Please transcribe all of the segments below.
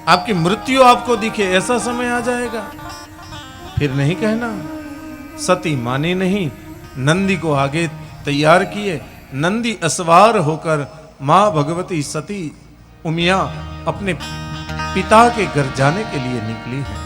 आपकी मृत्यु आपको दिखे, ऐसा समय आ जाएगा। फिर नहीं कहना। सती मानी नहीं, नंदी को आगे तैयार किए। नंदी असवार होकर मां भगवती सती उमिया अपने पिता के घर जाने के लिए निकली है।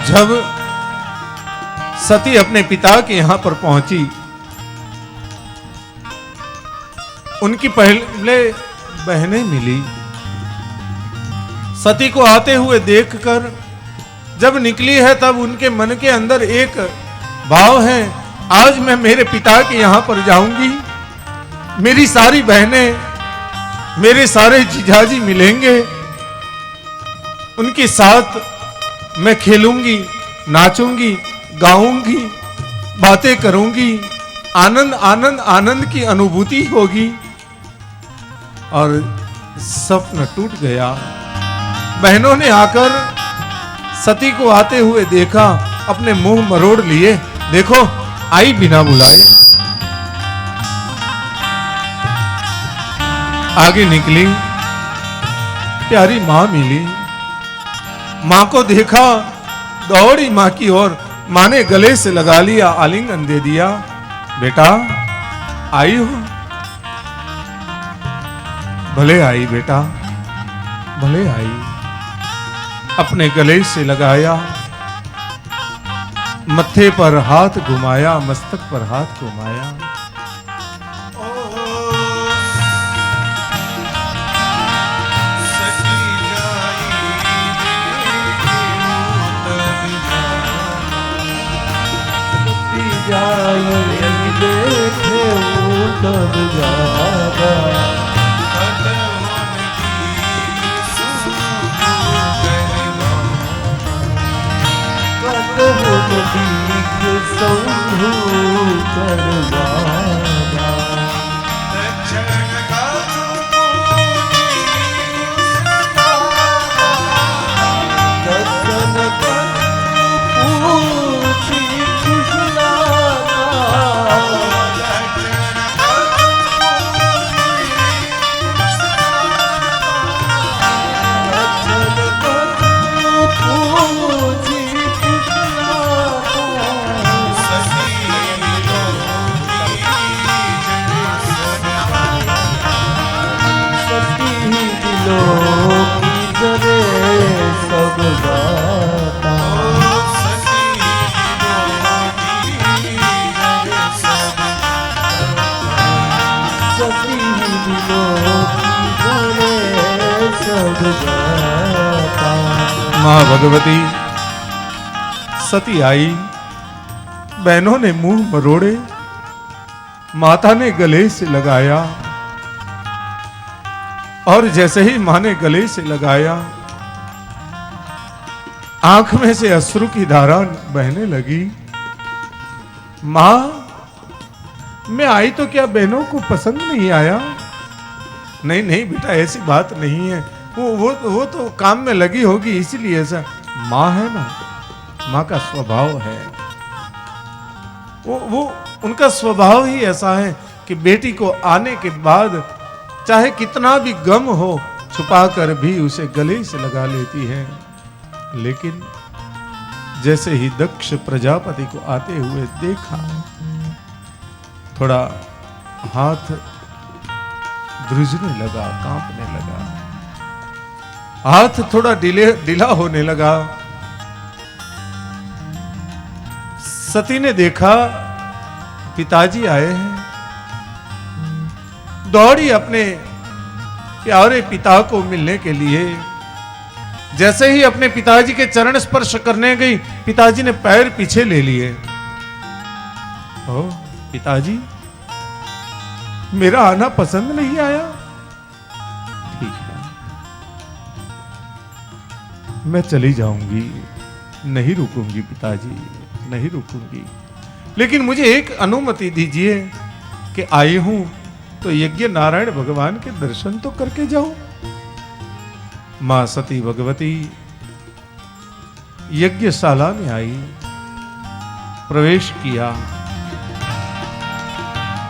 जब सती अपने पिता के यहां पर पहुंची, उनकी पहले बहनें मिली। सती को आते हुए देखकर जब निकली है तब उनके मन के अंदर एक भाव है, आज मैं मेरे पिता के यहां पर जाऊंगी, मेरी सारी बहनें, मेरे सारे जीजाजी मिलेंगे, उनके साथ मैं खेलूंगी, नाचूंगी, गाऊंगी, बातें करूंगी, आनंद आनंद आनंद की अनुभूति होगी। और सपना टूट गया। बहनों ने आकर सती को आते हुए देखा, अपने मुंह मरोड़ लिए। देखो, आई बिना बुलाए। आगे निकली, प्यारी मां मिली। मां को देखा, दौड़ी मां की ओर, मां ने गले से लगा लिया, आलिंगन दे दिया। बेटा आई हो? भले आई बेटा, भले आई। अपने गले से लगाया, मत्थे पर हाथ घुमाया, मस्तक पर हाथ घुमाया। देखे तब जागा संभू करवागा मां भगवती सती आई। बहनों ने मुंह मरोड़े, माता ने गले से लगाया और जैसे ही मां ने गले से लगाया, आंख में से अश्रु की धारा बहने लगी। मां, मैं आई तो क्या बहनों को पसंद नहीं आया? नहीं नहीं बेटा, ऐसी बात नहीं है। वो तो काम में लगी होगी इसलिए ऐसा। मां है ना, मां का स्वभाव है, वो उनका स्वभाव ही ऐसा है कि बेटी को आने के बाद चाहे कितना भी गम हो, छुपा कर भी उसे गले से लगा लेती है। लेकिन जैसे ही दक्ष प्रजापति को आते हुए देखा, थोड़ा हाथ ध्रुजने लगा, कांपने लगा, हाथ थोड़ा ढीला होने लगा। सती ने देखा पिताजी आए हैं, दौड़ी अपने प्यारे पिता को मिलने के लिए। जैसे ही अपने पिताजी के चरण स्पर्श करने गई, पिताजी ने पैर पीछे ले लिए। ओ पिताजी, मेरा आना पसंद नहीं आया? ठीक है, मैं चली जाऊंगी, नहीं रुकूंगी पिताजी, नहीं रुकूंगी। लेकिन मुझे एक अनुमति दीजिए कि आई हूं तो यज्ञ नारायण भगवान के दर्शन तो करके जाऊं। मां सती भगवती यज्ञशाला में आई, प्रवेश किया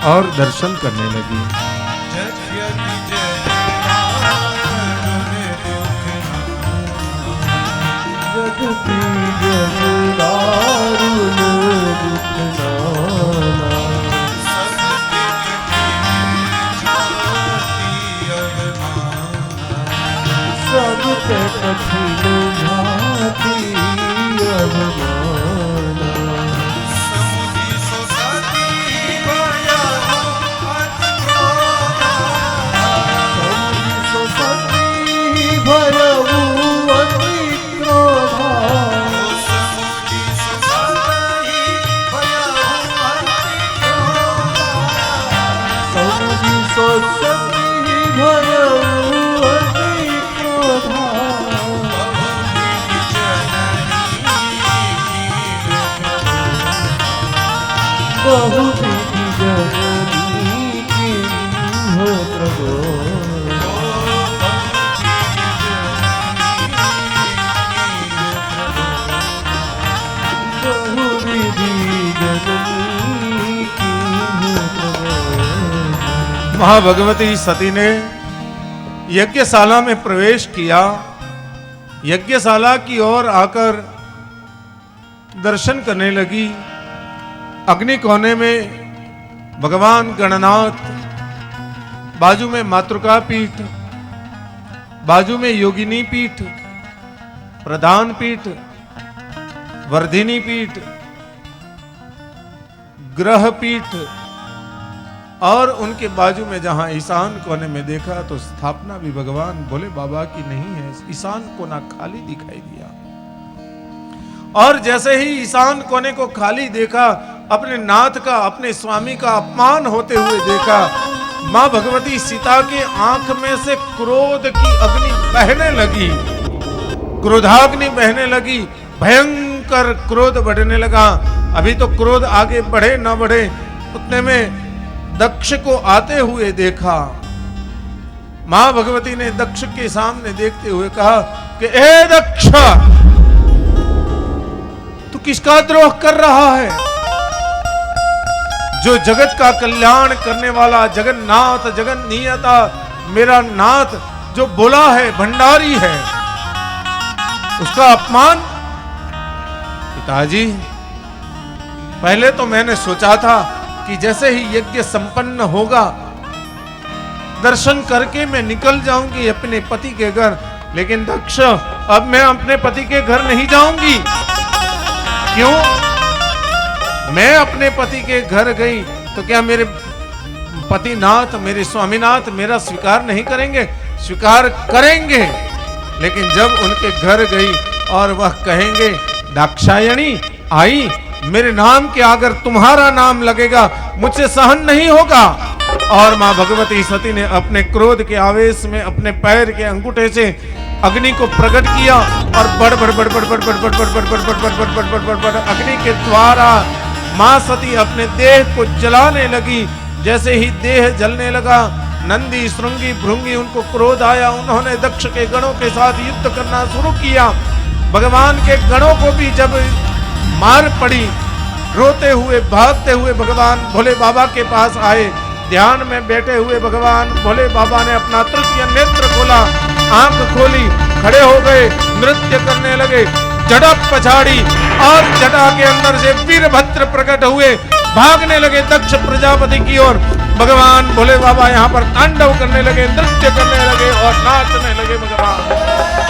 और दर्शन करने लगी। जगति जग दारुण दुख नाना, सब पे कठिन भांति अवमाना। महाभगवती सती ने यज्ञशाला में प्रवेश किया। यज्ञशाला की ओर आकर दर्शन करने लगी। अग्नि कोने में भगवान गणनाथ, बाजू में मातृका पीठ, बाजू में योगिनी पीठ, प्रधान पीठ, वर्धिनी पीठ, ग्रह पीठ और उनके बाजू में जहां ईशान कोने में देखा तो स्थापना भी भगवान भोले बाबा की नहीं है। ईशान कोना खाली दिखाई दिया और जैसे ही ईशान कोने को खाली देखा, अपने नाथ का, अपने स्वामी का अपमान होते हुए देखा। मां भगवती सीता के आंख में से क्रोध की अग्नि बहने लगी, क्रोधाग्नि बहने लगी, भयंकर क्रोध बढ़ने लगा। अभी तो क्रोध आगे बढ़े ना बढ़े, उतने में दक्ष को आते हुए देखा। मां भगवती ने दक्ष के सामने देखते हुए कहा कि ए दक्ष, तू किसका द्रोह कर रहा है? जो जगत का कल्याण करने वाला जगन्नाथ, जगन्नियता, मेरा नाथ जो बोला है, भंडारी है, उसका अपमान? पिताजी, पहले तो मैंने सोचा था कि जैसे ही यज्ञ संपन्न होगा, दर्शन करके मैं निकल जाऊंगी अपने पति के घर। लेकिन दक्ष, अब मैं अपने पति के घर नहीं जाऊंगी। क्यों? मैं अपने पति के घर गई तो क्या मेरे पतिनाथ, मेरे स्वामीनाथ मेरा स्वीकार नहीं करेंगे? स्वीकार करेंगे, लेकिन जब उनके घर गई और वह कहेंगे दाक्षायणी आई, मेरे नाम के अगर तुम्हारा नाम लगेगा मुझसे सहन नहीं होगा। और मां भगवती सती ने अपने क्रोध के आवेश में अपने पैर के अंगूठे से अग्नि को प्रकट किया और बड़ बड़ बड़ बड़ बड़ बड़ बड़ बड़ बड़ बड़ बड़ बड़ बड़ बड़ बड़ बड़ बड़ अग्नि के द्वारा मां सती अपने देह को जलाने लगी। जैसे ही देह जलने लगा, नंदी, श्रृंगी, भृंगी उनको क्रोध आया। उन्होंने दक्ष के गणों के साथ युद्ध करना शुरू किया। भगवान के गणों को भी जब मार पड़ी, रोते हुए भागते हुए भगवान भोले बाबा के पास आए। ध्यान में बैठे हुए भगवान भोले बाबा ने अपना तृतीय नेत्र खोला, आंख खोली, खड़े हो गए, नृत्य करने लगे, जटा पछाड़ी और जटा के अंदर से वीरभद्र प्रकट हुए, भागने लगे दक्ष प्रजापति की ओर। भगवान भोले बाबा यहाँ पर तांडव करने लगे, नृत्य करने लगे और नाचने लगे भगवान।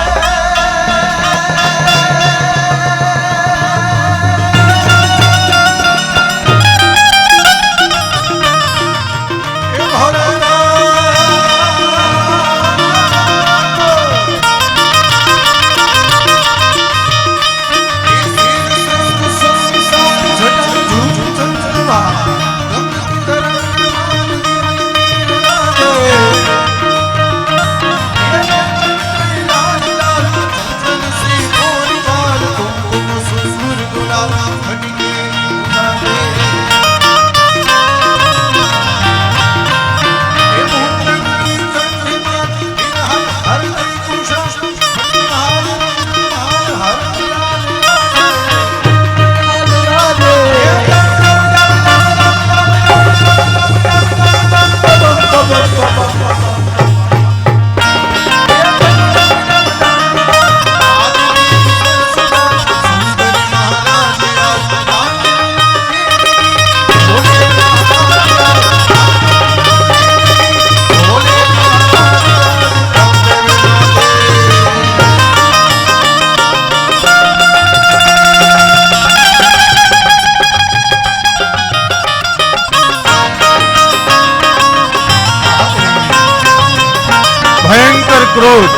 क्रोध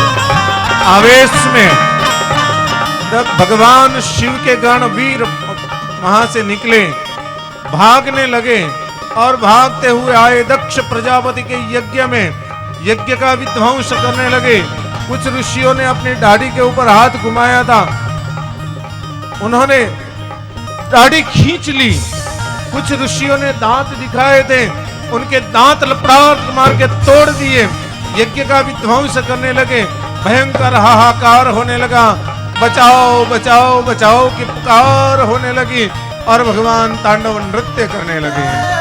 आवेश में तब भगवान शिव के गण वीर वहां से निकले, भागने लगे और भागते हुए आए दक्ष प्रजापति के यज्ञ में, यज्ञ का विध्वंस करने लगे। कुछ ऋषियों ने अपनी दाढ़ी के ऊपर हाथ घुमाया था, उन्होंने दाढ़ी खींच ली। कुछ ऋषियों ने दांत दिखाए थे, उनके दांत लपड़ाट मार के तोड़ दिए, यज्ञ का विध्वंस करने लगे। भयंकर हाहाकार होने लगा, बचाओ बचाओ बचाओ की पुकार होने लगी और भगवान तांडव नृत्य करने लगे।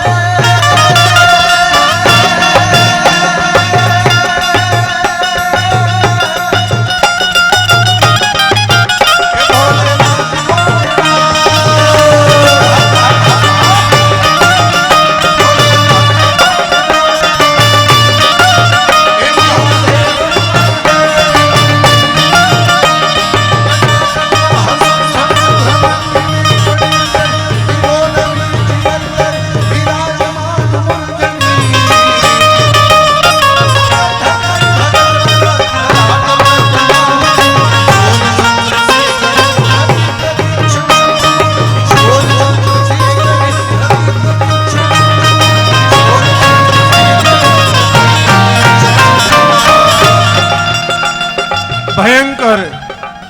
भयंकर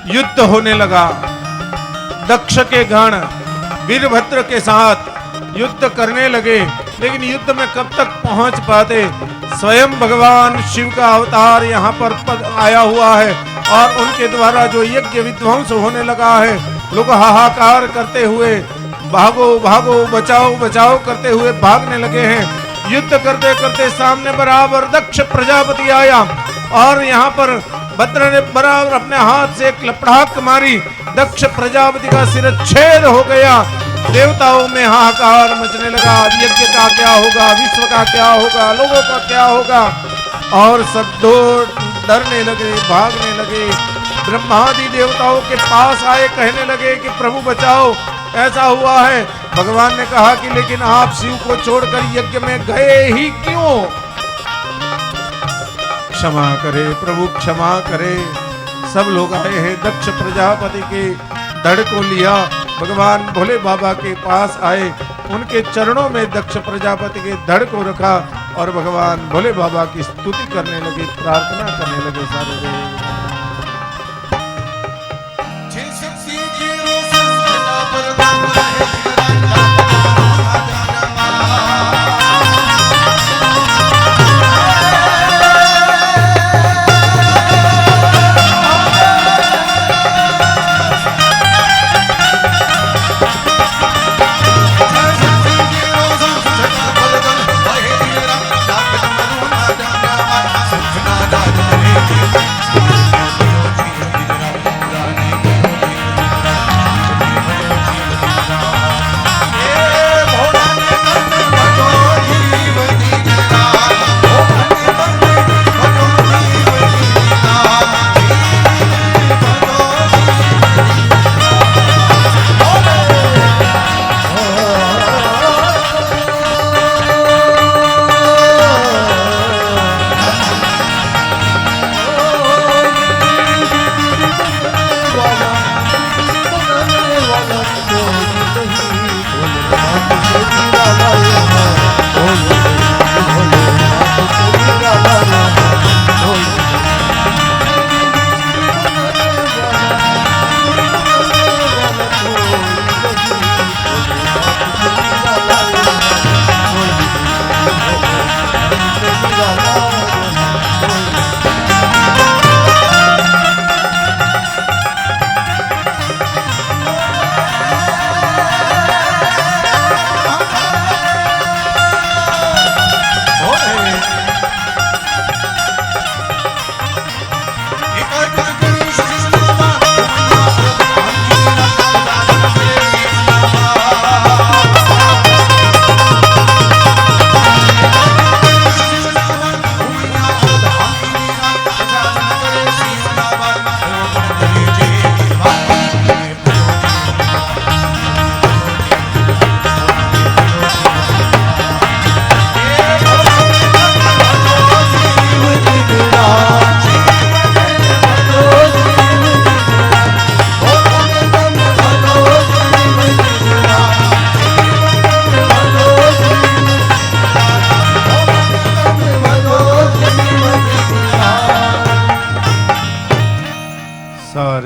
युद्ध होने लगा। दक्ष के गण वीरभद्र के साथ युद्ध करने लगे, लेकिन युद्ध में कब तक पहुंच पाते। स्वयं भगवान शिव का अवतार यहाँ पर आया हुआ है और उनके द्वारा जो यज्ञ विध्वंस होने लगा है, लोग हाहाकार करते हुए भागो भागो बचाओ बचाओ करते हुए भागने लगे हैं। युद्ध करते करते सामने बराबर दक्ष प्रजापति आया और यहाँ पर भद्र ने बराबर अपने हाथ से एक लपड़ाक मारी, दक्ष प्रजापति का सिर छेद हो गया। देवताओं में हाहाकार मचने लगा, यज्ञ का क्या होगा, विश्व का क्या होगा, लोगों का क्या होगा। और सब डरने लगे, भागने लगे। ब्रह्मादि देवताओं के पास आए, कहने लगे कि प्रभु बचाओ, ऐसा हुआ है। भगवान ने कहा कि लेकिन आप शिव को छोड़कर यज्ञ में गए ही क्यों? क्षमा करे प्रभु, क्षमा करे। सब लोग आए हैं, दक्ष प्रजापति के धड़ को लिया भगवान भोले बाबा के पास आए, उनके चरणों में दक्ष प्रजापति के धड़ को रखा और भगवान भोले बाबा की स्तुति करने लगे, प्रार्थना करने लगे। सारे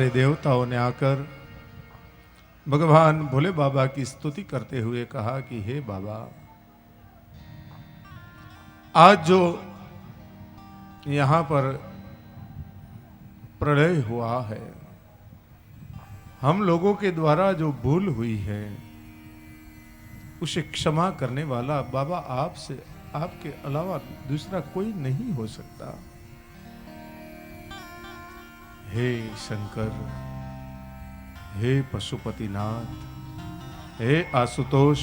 देव देवताओं ने आकर भगवान भोले बाबा की स्तुति करते हुए कहा कि हे बाबा, आज जो यहां पर प्रलय हुआ है, हम लोगों के द्वारा जो भूल हुई है उसे क्षमा करने वाला बाबा आपसे, आपके अलावा दूसरा कोई नहीं हो सकता। हे शंकर, हे पशुपतिनाथ, हे आशुतोष,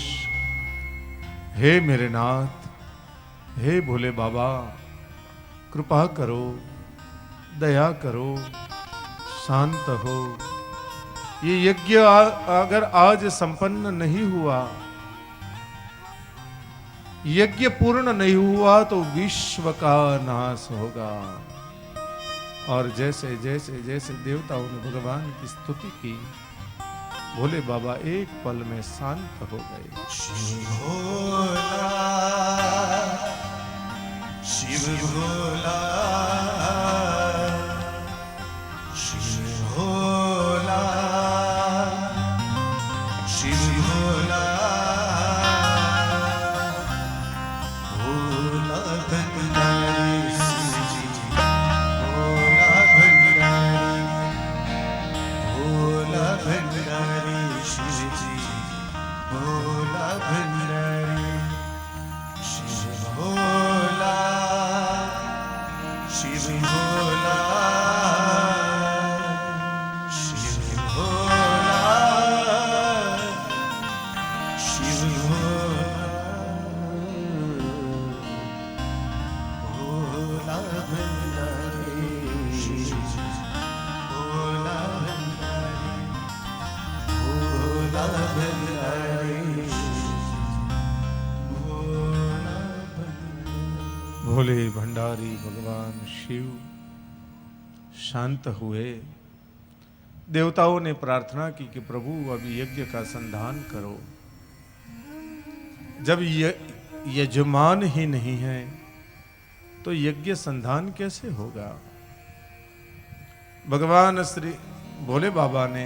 हे मेरे नाथ, हे भोले बाबा, कृपा करो, दया करो, शांत हो। ये यज्ञ अगर आज संपन्न नहीं हुआ, यज्ञ पूर्ण नहीं हुआ तो विश्व का नाश होगा। और जैसे जैसे जैसे देवताओं ने भगवान की स्तुति की, भोले बाबा एक पल में शांत हो गए। शिव भोला, शिव भोला, शिव भोला, शिव भोला, भोला भंडारी शिव जी, भोला भंडारी, भोला भंडारी शिव जी, भोला भंडारी, शिव भोला, शिव भोला, शिव भोला, शिव भोला, भोला भंडारी शिव जी, भोला भंडारी, भोला भंडारी भोला भंडारी। भोले भंडारी भगवान शिव शांत हुए देवताओं ने प्रार्थना की कि प्रभु अब यज्ञ का संधान करो। जब यजमान ही नहीं है तो यज्ञ संधान कैसे होगा? भगवान श्री भोले बाबा ने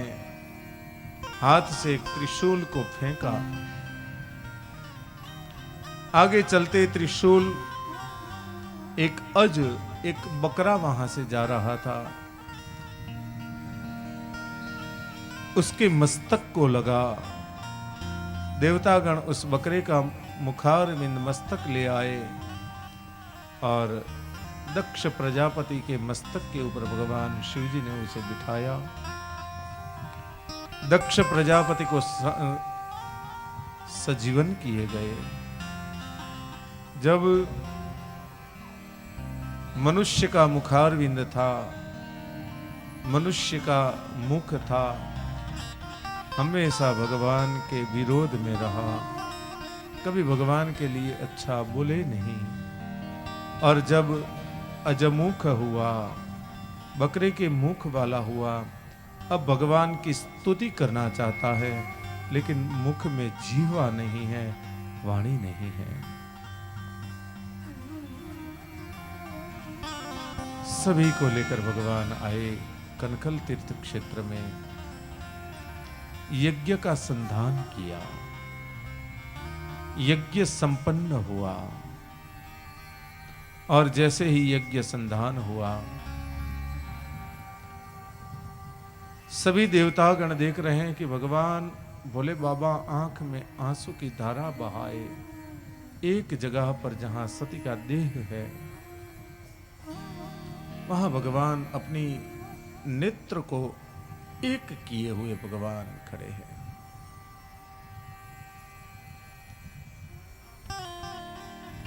हाथ से त्रिशूल को फेंका। आगे चलते त्रिशूल एक बकरा वहां से जा रहा था, उसके मस्तक को लगा। देवतागण उस बकरे का मुखारविंद मस्तक ले आए और दक्ष प्रजापति के मस्तक के ऊपर भगवान शिव जी ने उसे बिठाया। दक्ष प्रजापति को सजीवन किए गए। जब मनुष्य का मुखारविंद था, मनुष्य का मुख था, हमेशा भगवान के विरोध में रहा, कभी भगवान के लिए अच्छा बोले नहीं। और जब अजमुख हुआ, बकरे के मुख वाला हुआ, अब भगवान की स्तुति करना चाहता है, लेकिन मुख में जीवा नहीं है, वाणी नहीं है। सभी को लेकर भगवान आए कनकल तीर्थ क्षेत्र में, यज्ञ का संधान किया, यज्ञ संपन्न हुआ। और जैसे ही यज्ञ संधान हुआ, सभी देवतागण देख रहे हैं कि भगवान भोले बाबा आंख में आंसू की धारा बहाए। एक जगह पर जहां सती का देह है, वहां भगवान अपनी नेत्र को एक किए हुए भगवान खड़े हैं।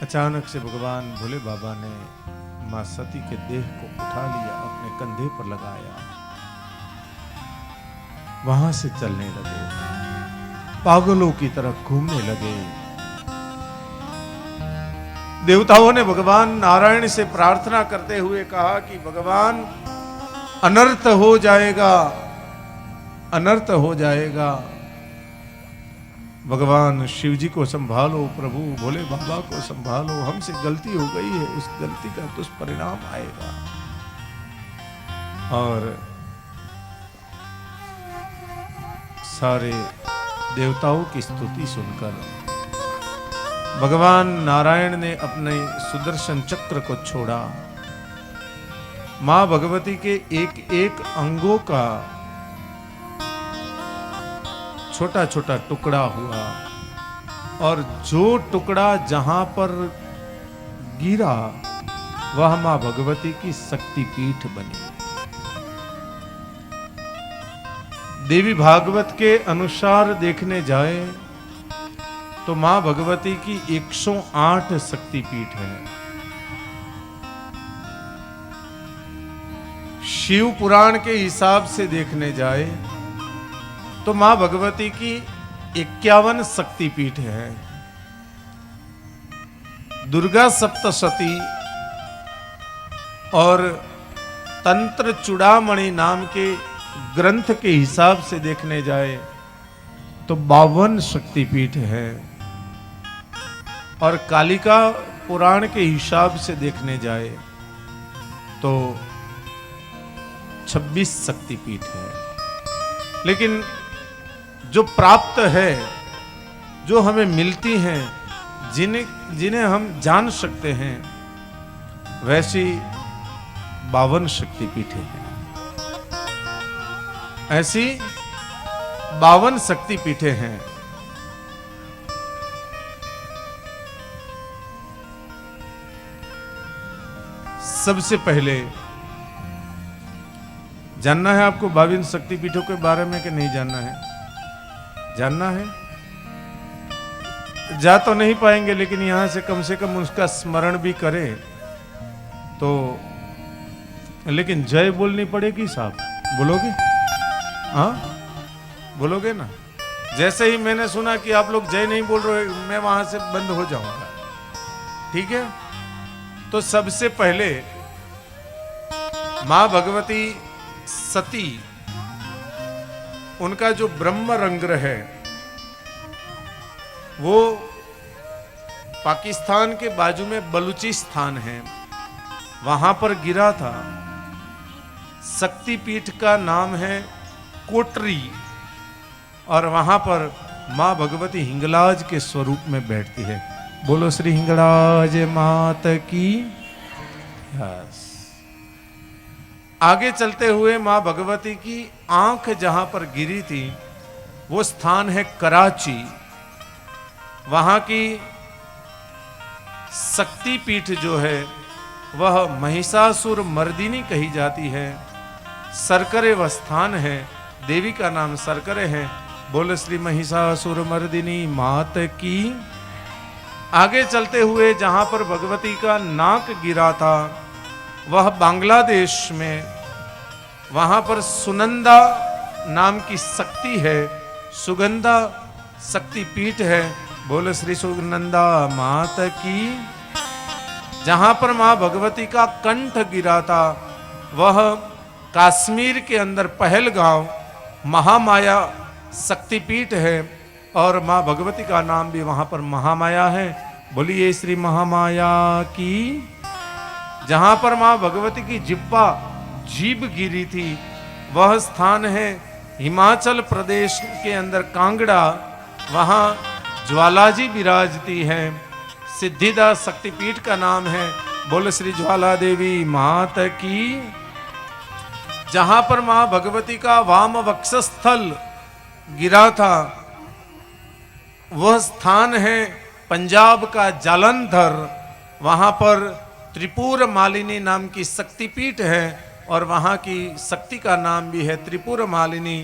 अचानक से भगवान भोले बाबा ने मां सती के देह को उठा लिया, अपने कंधे पर लगाया, वहां से चलने लगे, पागलों की तरह घूमने लगे। देवताओं ने भगवान नारायण से प्रार्थना करते हुए कहा कि भगवान अनर्थ हो जाएगा, अनर्थ हो जाएगा, भगवान शिव जी को संभालो, प्रभु भोले बाबा को संभालो, हमसे गलती हो गई है, उस गलती का दुष्परिणाम आएगा। और सारे देवताओं की स्तुति सुनकर भगवान नारायण ने अपने सुदर्शन चक्र को छोड़ा। मां भगवती के एक एक अंगों का छोटा छोटा टुकड़ा हुआ, और जो टुकड़ा जहां पर गिरा वह मां भगवती की शक्तिपीठ बनी। देवी भागवत के अनुसार देखने जाए तो मां भगवती की 108 शक्तिपीठ है। शिव पुराण के हिसाब से देखने जाए तो मां भगवती की 51 शक्तिपीठ है। दुर्गा सप्तशती और तंत्र चूड़ामणि नाम के ग्रंथ के हिसाब से देखने जाए तो 52 शक्तिपीठ है। और कालिका पुराण के हिसाब से देखने जाए तो 26 शक्तिपीठ है। लेकिन जो प्राप्त है, जो हमें मिलती हैं, जिन्हें हम जान सकते हैं, वैसी 52 शक्तिपीठें हैं। ऐसी 52 शक्तिपीठें हैं। सबसे पहले जानना है आपको 52 शक्तिपीठों के बारे में कि नहीं जानना है? जानना है? जा तो नहीं पाएंगे, लेकिन यहां से कम उसका स्मरण भी करें तो। लेकिन जय बोलनी पड़ेगी साहब, बोलोगे? हाँ बोलोगे ना? जैसे ही मैंने सुना कि आप लोग जय नहीं बोल रहे, मैं वहां से बंद हो जाऊंगा, ठीक है? तो सबसे पहले मां भगवती सती उनका जो ब्रह्म रंग है वो पाकिस्तान के बाजू में बलूचिस्तान है, वहां पर गिरा था। शक्तिपीठ का नाम है कोटरी और वहां पर मां भगवती हिंगलाज के स्वरूप में बैठती है। बोलो श्री हिंगलाज मात की। यस। आगे चलते हुए मां भगवती की आंख जहां पर गिरी थी वो स्थान है कराची। वहां की शक्तिपीठ जो है वह महिषासुर मर्दिनी कही जाती है। सरकरे वह स्थान है, देवी का नाम सरकरे है। बोल श्री महिषासुर मर्दिनी मात की। आगे चलते हुए जहां पर भगवती का नाक गिरा था वह बांग्लादेश में, वहां पर सुनंदा नाम की शक्ति है, सुगंधा शक्तिपीठ है। बोल श्री सुगंधा मात की। जहां पर मां भगवती का कंठ गिरा था वह कश्मीर के अंदर पहलगांव महामाया शक्तिपीठ है और मां भगवती का नाम भी वहां पर महामाया है। बोलिए श्री महामाया की। जहां पर मां भगवती की जिब्बा जीभ गिरी थी वह स्थान है हिमाचल प्रदेश के अंदर कांगड़ा, वहां ज्वालाजी विराजती है। सिद्धिदास शक्तिपीठ का नाम है। बोल श्री ज्वाला देवी मात की। जहां पर मां भगवती का वाम वक्षस्थल गिरा था वह स्थान है पंजाब का जालंधर, वहां पर त्रिपुर मालिनी नाम की शक्तिपीठ है और वहां की शक्ति का नाम भी है त्रिपुर मालिनी।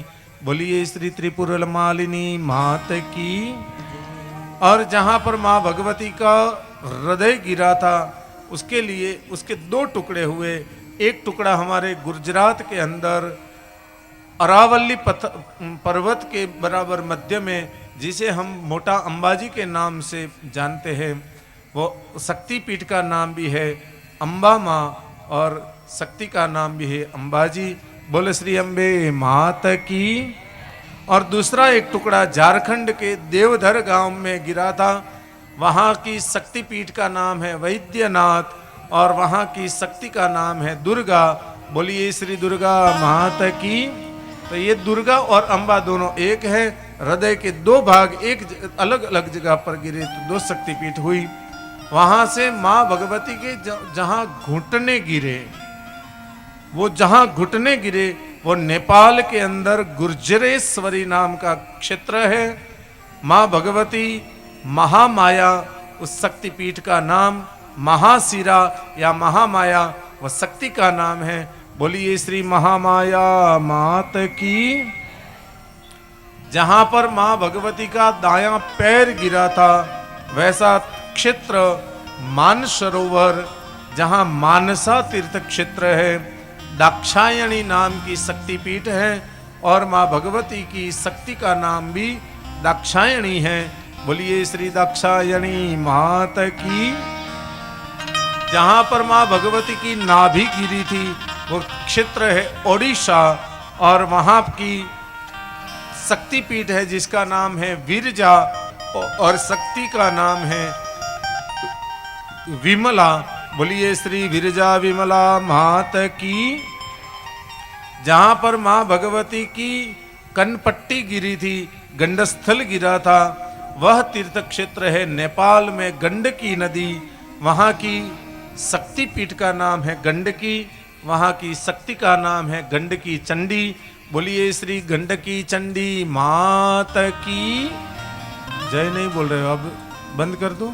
बोलिए श्री त्रिपुर मालिनी मात की। और जहां पर मां भगवती का हृदय गिरा था उसके लिए उसके दो टुकड़े हुए। एक टुकड़ा हमारे गुजरात के अंदर अरावली पर्वत के बराबर मध्य में, जिसे हम मोटा अंबाजी के नाम से जानते हैं, वो शक्तिपीठ का नाम भी है अंबा माँ और शक्ति का नाम भी है अंबाजी। बोले श्री अम्बे मात की। और दूसरा एक टुकड़ा झारखंड के देवधर गांव में गिरा था, वहां की शक्तिपीठ का नाम है वैद्यनाथ और वहां की शक्ति का नाम है दुर्गा। बोलिए श्री दुर्गा मात की। तो ये दुर्गा और अंबा दोनों एक है। हृदय के दो भाग एक अलग अलग जगह पर गिरे तो दो शक्तिपीठ हुई। वहां से मां भगवती के जहां घुटने गिरे, वो जहां घुटने गिरे वो नेपाल के अंदर गुर्जरेश्वरी नाम का क्षेत्र है। मां भगवती महामाया, उस शक्तिपीठ का नाम महाशिरा या महामाया वह शक्ति का नाम है। बोलिए श्री महामाया मात की। जहां पर मां भगवती का दायां पैर गिरा था वैसा क्षेत्र मानसरोवर, जहां मानसा तीर्थ क्षेत्र है, दाक्षायणी नाम की शक्तिपीठ है और मां भगवती की शक्ति का नाम भी दाक्षायणी है। बोलिए श्री दाक्षायणी मात की। जहां पर मां भगवती की नाभि गिरी थी वो क्षेत्र है ओडिशा और वहां की शक्तिपीठ है जिसका नाम है विरजा और शक्ति का नाम है विमला। बोलिए श्री विरजा विमला मात की। जहां पर मां भगवती की कनपट्टी गिरी थी, गंडस्थल गिरा था, वह तीर्थ क्षेत्र है नेपाल में गंडकी नदी, वहां की शक्तिपीठ का नाम है गंडकी, वहां की शक्ति का नाम है गंडकी चंडी। बोलिए श्री गंडकी चंडी मात की। जय नहीं बोल रहे हो, अब बंद कर दो।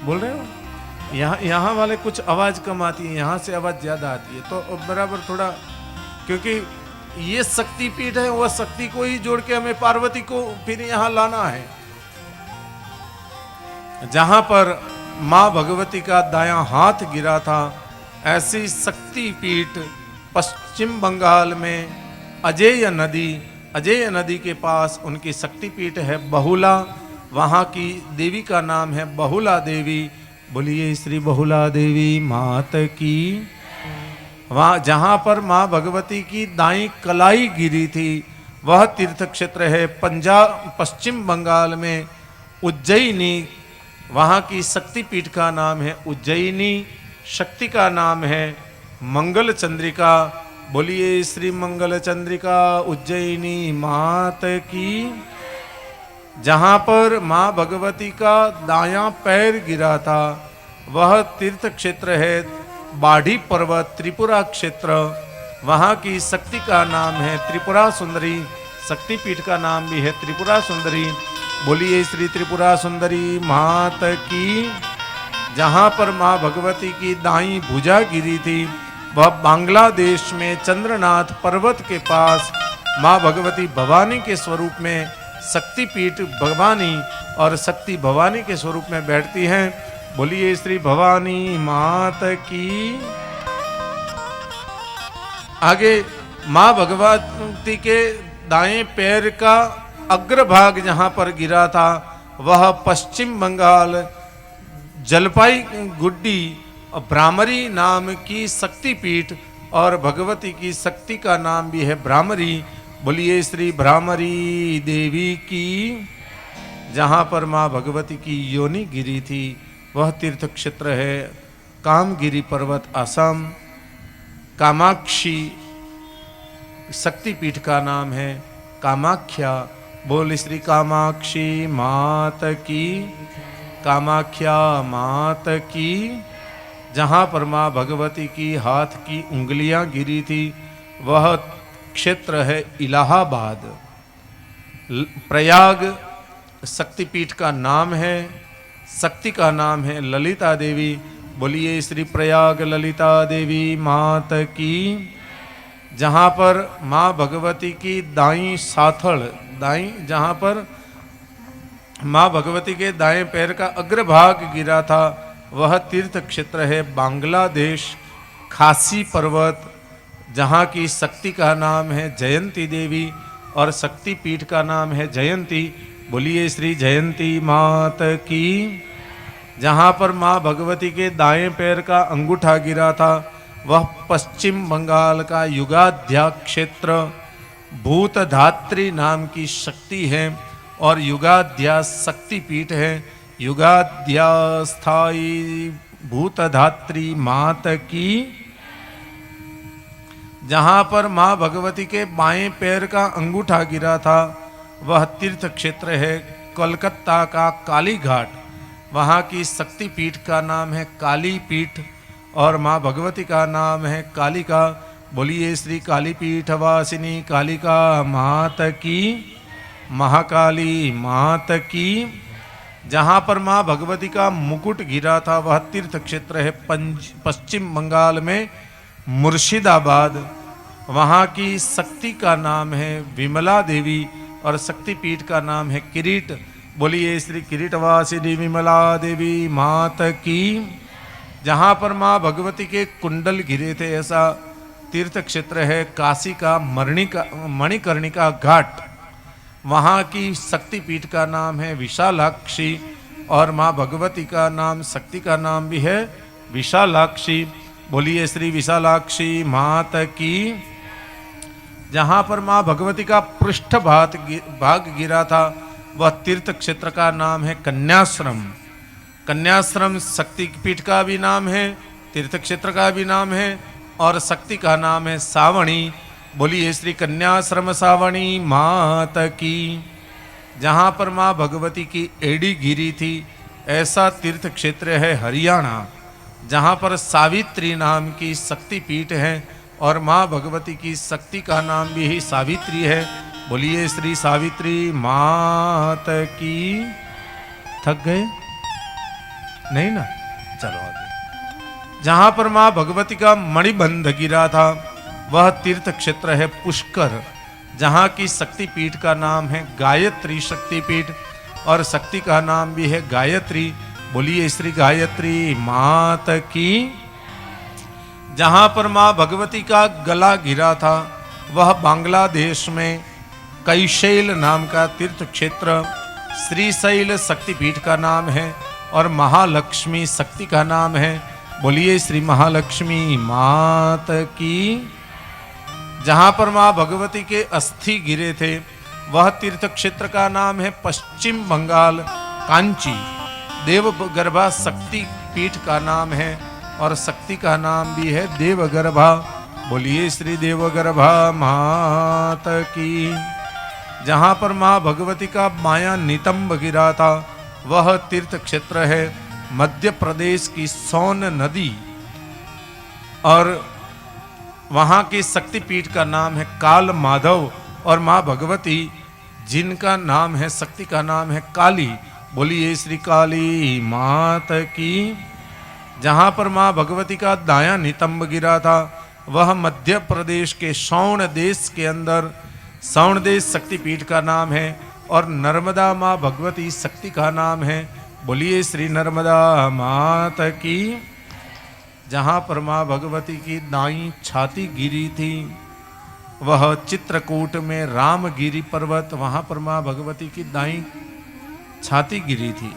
बोल रहे हो? यहाँ वाले कुछ आवाज कम आती है, यहाँ से आवाज ज्यादा आती है, तो बराबर थोड़ा, क्योंकि ये शक्तिपीठ है, वह शक्ति को ही जोड़ के हमें पार्वती को फिर यहाँ लाना है। जहां पर मां भगवती का दायां हाथ गिरा था ऐसी शक्तिपीठ पश्चिम बंगाल में अजेय नदी के पास उनकी शक्तिपीठ है बहुला, वहां की देवी का नाम है बहुला देवी। बोलिए श्री बहुला देवी मात की। वहां जहां पर मां भगवती की दाई कलाई गिरी थी वह तीर्थ क्षेत्र है पंजाब पश्चिम बंगाल में उज्जैनी। वहाँ की शक्तिपीठ का नाम है उज्जैनी, शक्ति का नाम है मंगल चंद्रिका। बोलिए श्री मंगल चंद्रिका उज्जैनी मात की। जहाँ पर माँ भगवती का दायां पैर गिरा था वह तीर्थ क्षेत्र है बाढ़ी पर्वत त्रिपुरा क्षेत्र। वहाँ की शक्ति का नाम है त्रिपुरा सुंदरी, शक्तिपीठ का नाम भी है त्रिपुरा सुंदरी। बोलिए श्री त्रिपुरा सुंदरी मात की। जहाँ पर माँ भगवती की दाई भुजा गिरी थी वह बांग्लादेश में चंद्रनाथ पर्वत के पास माँ भगवती भवानी के स्वरूप में शक्तिपीठ भवानी और शक्ति भवानी के स्वरूप में बैठती हैं। बोलिए श्री भवानी मात की। आगे माँ भगवती के दाएं पैर का अग्रभाग जहाँ पर गिरा था वह पश्चिम बंगाल जलपाईगुड़ी भ्रामरी नाम की शक्तिपीठ और भगवती की शक्ति का नाम भी है भ्रामरी। बोलिए श्री भ्रामरी देवी की। जहाँ पर माँ भगवती की योनि गिरी थी वह तीर्थ क्षेत्र है कामगिरी पर्वत असम। कामाक्षी शक्तिपीठ का नाम है कामाख्या। बोल श्री कामाक्षी मात की, कामाख्या मात की। जहाँ पर माँ भगवती की हाथ की उंगलियां गिरी थी वह क्षेत्र है इलाहाबाद। प्रयाग शक्तिपीठ का नाम है, शक्ति का नाम है ललिता देवी। बोलिए श्री प्रयाग ललिता देवी मात की। जहाँ पर माँ भगवती की दाई साथड़ दाई जहाँ पर माँ भगवती के दाएं पैर का अग्रभाग गिरा था वह तीर्थ क्षेत्र है बांग्लादेश खासी पर्वत। जहाँ की शक्ति का नाम है जयंती देवी और शक्ति पीठ का नाम है जयंती। बोलिए श्री जयंती मात की। जहाँ पर माँ भगवती के दाएं पैर का अंगूठा गिरा था वह पश्चिम बंगाल का युगाध्या क्षेत्र भूतधात्री नाम की शक्ति है और युगाध्या शक्ति पीठ है। युगाध्या स्थायी भूतधात्री मात की। जहाँ पर माँ भगवती के बाएं पैर का अंगूठा गिरा था वह तीर्थ क्षेत्र है कोलकाता का काली घाट। वहाँ की शक्ति पीठ का नाम है काली पीठ और माँ भगवती का नाम है कालिका। बोलिए श्री काली पीठ वासिनी कालिका मात की, महाकाली मात की। जहाँ पर माँ भगवती का मुकुट गिरा था वह तीर्थ क्षेत्र है पश्चिम बंगाल में मुर्शिदाबाद। वहाँ की शक्ति का नाम है विमला देवी और शक्ति पीठ का नाम है किरीट। बोलिए श्री किरीटवासिनी विमला देवी मात की। जहाँ पर माँ भगवती के कुंडल गिरे थे ऐसा तीर्थ क्षेत्र है काशी का मणिकर्णिका घाट। वहाँ की शक्ति पीठ का नाम है विशालाक्षी और माँ भगवती का नाम शक्ति का नाम भी है विशालाक्षी। बोलिए श्री विशालाक्षी मात की। जहाँ पर माँ भगवती का पृष्ठ भाग गिरा था वह तीर्थ क्षेत्र का नाम है कन्याश्रम। कन्याश्रम शक्ति पीठ का भी नाम है, तीर्थ क्षेत्र का भी नाम है और शक्ति का नाम है सावणी। बोलिए श्री कन्याश्रम सावणी मात की। जहाँ पर माँ भगवती की एड़ी गिरी थी ऐसा तीर्थ क्षेत्र है हरियाणा। जहाँ पर सावित्री नाम की शक्ति पीठ है और माँ भगवती की शक्ति का नाम भी ही सावित्री है। बोलिए श्री सावित्री मात की। थक गए? नहीं ना, चलो आगे। जहाँ पर माँ भगवती का मणिबंध गिरा था वह तीर्थ क्षेत्र है पुष्कर। जहाँ की शक्ति पीठ का नाम है गायत्री शक्ति पीठ और शक्ति का नाम भी है गायत्री। बोलिए श्री गायत्री मात की। जहाँ पर माँ भगवती का गला गिरा था वह बांग्लादेश में कैशैल नाम का तीर्थ क्षेत्र श्रीशैल शक्तिपीठ का नाम है और महालक्ष्मी शक्ति का नाम है। बोलिए श्री महालक्ष्मी मात की। जहां पर मां भगवती के अस्थि गिरे थे वह तीर्थ क्षेत्र का नाम है पश्चिम बंगाल कांची। देवगर्भा शक्ति पीठ का नाम है और शक्ति का नाम भी है देवगर्भा। बोलिए श्री देवगर्भा मात की। जहां पर मां भगवती का माया नितंब गिरा था वह तीर्थ क्षेत्र है मध्य प्रदेश की सोन नदी और वहां की शक्तिपीठ का नाम है काल माधव और मां भगवती जिनका नाम है शक्ति का नाम है काली। बोलिए श्री काली मात की। जहां पर मां भगवती का दाया नितंब गिरा था वह मध्य प्रदेश के सौण देश के अंदर सौण देश शक्तिपीठ का नाम है और नर्मदा मां भगवती शक्ति का नाम है। बोलिए श्री नर्मदा मात की। जहां पर मां भगवती की दाई छाती गिरी थी वह चित्रकूट में रामगिरी पर्वत, वहां पर मां भगवती की दाई छाती गिरी थी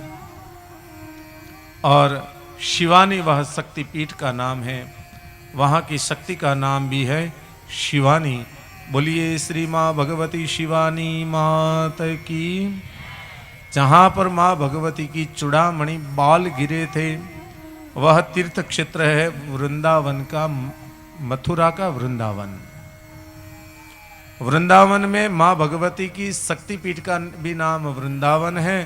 और शिवानी वह शक्तिपीठ का नाम है। वहां की शक्ति का नाम भी है शिवानी। बोलिए श्री मां भगवती शिवानी मात की। जहां पर मां भगवती की चूड़ामणि बाल गिरे थे वह तीर्थ क्षेत्र है वृंदावन का, मथुरा का वृंदावन। वृंदावन में मां भगवती की शक्तिपीठ का भी नाम वृंदावन है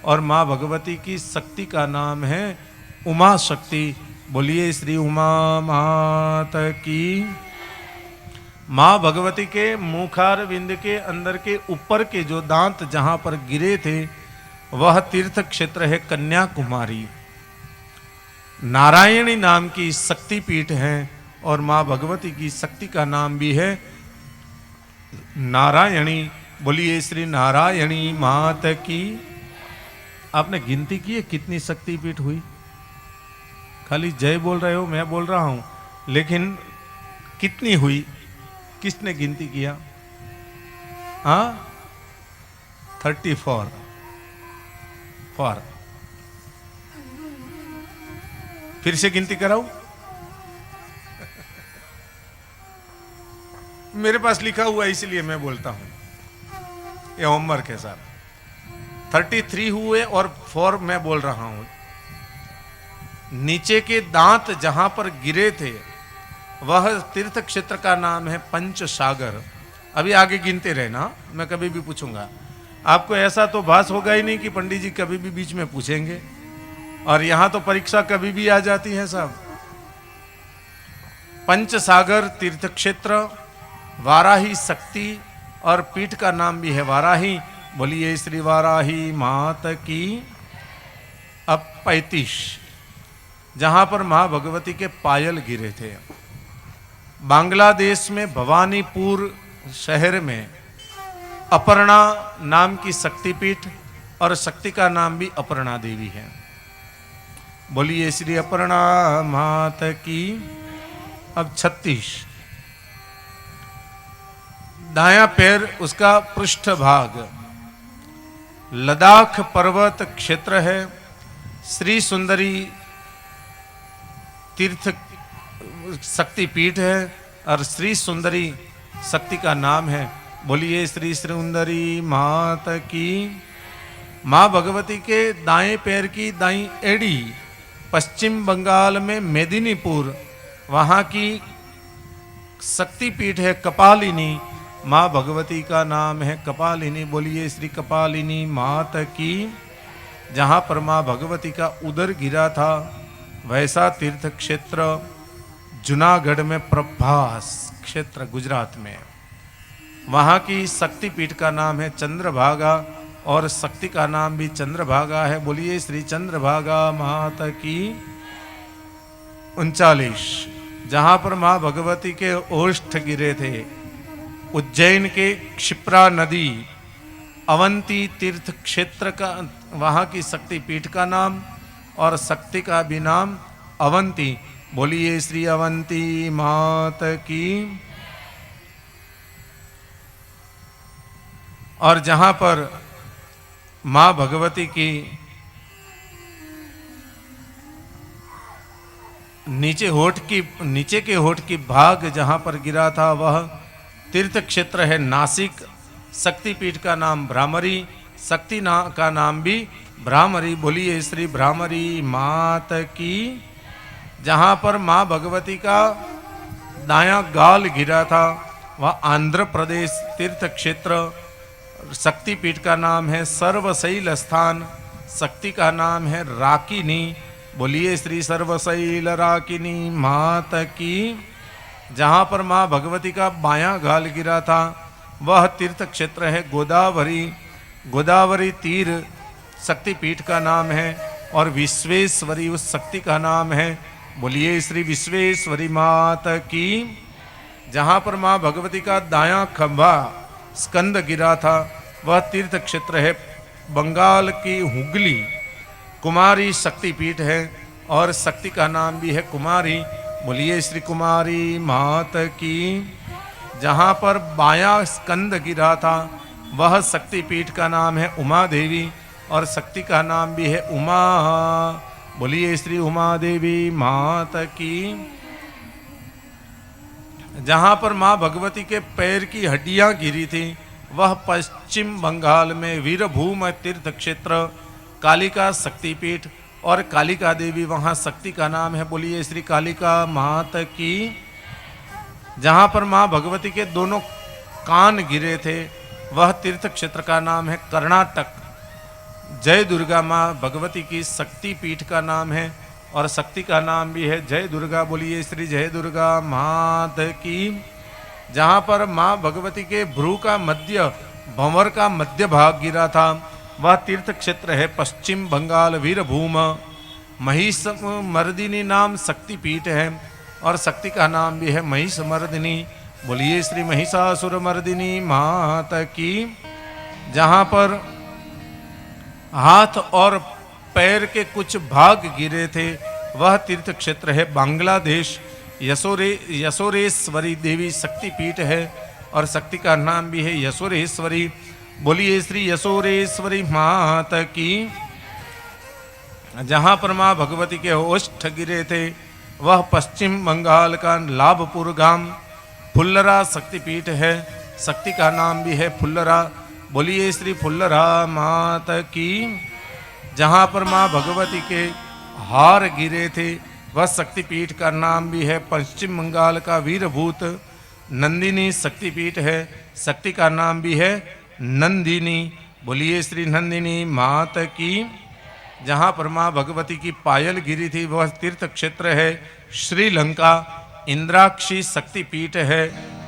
और मां भगवती की शक्ति का नाम है उमा शक्ति। बोलिए श्री उमा मात की। मां भगवती के मुखार बिंद के अंदर के ऊपर के जो दांत जहां पर गिरे थे वह तीर्थ क्षेत्र है कन्याकुमारी। नारायणी नाम की शक्तिपीठ है और मां भगवती की शक्ति का नाम भी है नारायणी। बोलिए श्री नारायणी मात की। आपने गिनती की है कितनी शक्तिपीठ हुई? खाली जय बोल रहे हो, मैं बोल रहा हूं, लेकिन कितनी हुई किसने गिनती किया? हाँ 34 फिर से गिनती कराऊं? मेरे पास लिखा हुआ है इसलिए मैं बोलता हूं, ये होमवर्क है साहब। 33 हुए और 4 मैं बोल रहा हूं। नीचे के दांत जहां पर गिरे थे वह तीर्थ क्षेत्र का नाम है पंचसागर। अभी आगे गिनते रहना, मैं कभी भी पूछूंगा आपको। ऐसा तो भास होगा ही नहीं कि पंडित जी कभी भी बीच में पूछेंगे, और यहां तो परीक्षा कभी भी आ जाती है साहब। पंचसागर तीर्थ क्षेत्र, वाराही शक्ति और पीठ का नाम भी है वाराही। बोलिए श्री वाराही मात की। अब 35 जहां पर मां भगवती के पायल गिरे थे बांग्लादेश में भवानीपुर शहर में अपर्णा नाम की शक्तिपीठ और शक्ति का नाम भी अपर्णा देवी है। बोलिए श्री अपर्णा मात की। अब 36 दायां पैर उसका पृष्ठ भाग लद्दाख पर्वत क्षेत्र है। श्री सुंदरी तीर्थ शक्तिपीठ है और श्री सुंदरी शक्ति का नाम है। बोलिए श्री सुंदरी मात की। मां भगवती के दाएं पैर की दाईं एड़ी पश्चिम बंगाल में मेदिनीपुर, वहां की शक्तिपीठ है कपालिनी। मां भगवती का नाम है कपालिनी। बोलिए श्री कपालिनी मात की। जहां पर मां भगवती का उदर गिरा था वैसा तीर्थ क्षेत्र जूनागढ़ में प्रभास क्षेत्र गुजरात में, वहां की शक्तिपीठ का नाम है चंद्रभागा और शक्ति का नाम भी चंद्रभागा है। बोलिए श्री चंद्रभागा माता की। 39 जहां पर मां भगवती के ओष्ठ गिरे थे उज्जैन के क्षिप्रा नदी अवंती तीर्थ क्षेत्र का, वहां की शक्तिपीठ का नाम और शक्ति का भी नाम अवंती। बोलिए श्री अवंती मात की। और जहां पर मां भगवती की नीचे के होठ की भाग जहां पर गिरा था वह तीर्थ क्षेत्र है नासिक, शक्तिपीठ का नाम भ्रामरी, का नाम भी भ्रामरी। बोलिए श्री भ्रामरी मात की। जहाँ पर माँ भगवती का दायां गाल गिरा था वह आंध्र प्रदेश तीर्थ क्षेत्र। शक्तिपीठ का नाम है सर्वशैल स्थान, शक्ति का नाम है राकिनी। बोलिए श्री सर्वशैल राकिनी मात की। जहाँ पर माँ भगवती का बायां गाल गिरा था वह तीर्थ क्षेत्र है गोदावरी, गोदावरी तीर शक्तिपीठ का नाम है और विश्वेश्वरी उस शक्ति का नाम है। बोलिए श्री विश्वेश्वरी मात की। जहाँ पर माँ भगवती का दायां खंभा स्कंद गिरा था वह तीर्थ क्षेत्र है बंगाल की हुगली, कुमारी शक्तिपीठ है और शक्ति का नाम भी है कुमारी। बोलिए श्री कुमारी मात की। जहाँ पर बायां स्कंद गिरा था वह शक्तिपीठ का नाम है उमा देवी और शक्ति का नाम भी है उमा। बोलिए श्री उमा देवी मात की। जहाँ पर माँ भगवती के पैर की हड्डियाँ गिरी थी वह पश्चिम बंगाल में वीरभूम तीर्थ क्षेत्र, कालिका शक्तिपीठ और कालिका देवी वहाँ शक्ति का नाम है। बोलिए श्री कालिका मात की। जहाँ पर माँ भगवती के दोनों कान गिरे थे वह तीर्थ क्षेत्र का नाम है कर्नाटक। जय दुर्गा माँ भगवती की शक्तिपीठ का नाम है और शक्ति का नाम भी है जय दुर्गा। बोलिए श्री जय दुर्गा मात की। जहाँ पर माँ भगवती के भ्रू का मध्य, भंवर का मध्य भाग गिरा था वह तीर्थ क्षेत्र है पश्चिम बंगाल वीरभूम। महिष मर्दिनी नाम शक्तिपीठ है और शक्ति का नाम भी है महिष मर्दिनी। बोलिए श्री महिषासुर मर्दिनी मात की। जहाँ पर हाथ और पैर के कुछ भाग गिरे थे वह तीर्थ क्षेत्र है बांग्लादेश, यशोरेश्वरी देवी शक्तिपीठ है और शक्ति का नाम भी है यशोरेश्वरी। बोलिए श्री यशोरेश्वरी मात की। जहाँ पर माँ भगवती के ओष्ठ गिरे थे वह पश्चिम बंगाल का लाभपुर गांव फुल्लरा शक्तिपीठ है, शक्ति का नाम भी है फुल्लरा। बोलिए श्री फुल्लरा मात की। जहाँ पर माँ भगवती के हार गिरे थे वह शक्तिपीठ का नाम भी है पश्चिम बंगाल का वीरभूत नंदिनी शक्तिपीठ है, शक्ति का नाम भी है नंदिनी। बोलिए श्री नंदिनी मात की। जहाँ पर माँ भगवती की पायल गिरी थी वह तीर्थ क्षेत्र है श्रीलंका, इंद्राक्षी शक्तिपीठ है